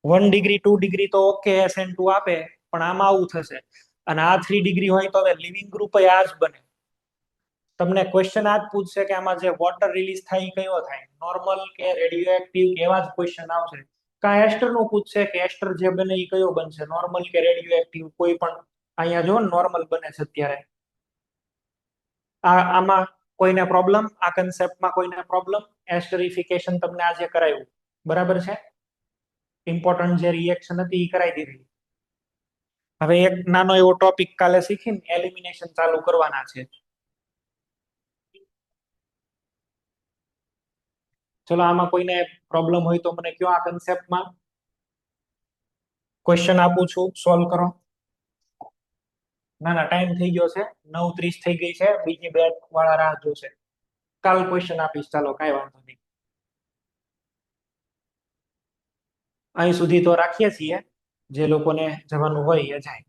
1 ડિગ્રી 2 ડિગ્રી તો ઓકે SN2 આપે, પણ આમાં આવું થશે. અને આ 3 ડિગ્રી હોય તો હવે લિવિંગ ગ્રુપ આ જ બને. તમને ક્વેશ્ચન આ જ પૂછશે કે આમાં જે વોટર રિલીઝ થાય એ કયો થાય? નોર્મલ કે રેડિયો એક્ટિવ કે એવા જ ક્વેશ્ચન આવશે. કા એસ્ટર નું પૂછશે કે એસ્ટર જે બને એ કયો બનશે? નોર્મલ કે રેડિયો એક્ટિવ? કોઈ પણ. અહીંયા જો નોર્મલ બને છે અત્યારે. આમાં કોઈને પ્રોબ્લેમ? આ કન્સેપ્ટમાં કોઈને પ્રોબ્લેમ? એસ્ટરિફિકેશન તમને આજે કરાયું, બરાબર છે. ઇમ્પોર્ટન્ટ જે રિએક્શન હતી એ કરાવી દીધી. હવે એક નાનો એવો ટોપિક કાલે શીખીને એલિમિનેશન ચાલુ કરવાના છે. ચલો આમાં કોઈને પ્રોબ્લેમ હોય તો મને કયો. આ કન્સેપ્ટમાં ક્વેશ્ચન આપું છું, સોલ્વ કરો. ના ટાઈમ થઈ ગયો છે, 9:30 થઈ ગઈ છે. બીજી બેચ વાળા રાહ જોશે. કાલ ક્વેશ્ચન આપીશ. ચાલો કાંઈ વાંધો નહીં. અહીં સુધી તો રાખીએ છીએ. જે લોકોને જવાનું હોય એ જાય.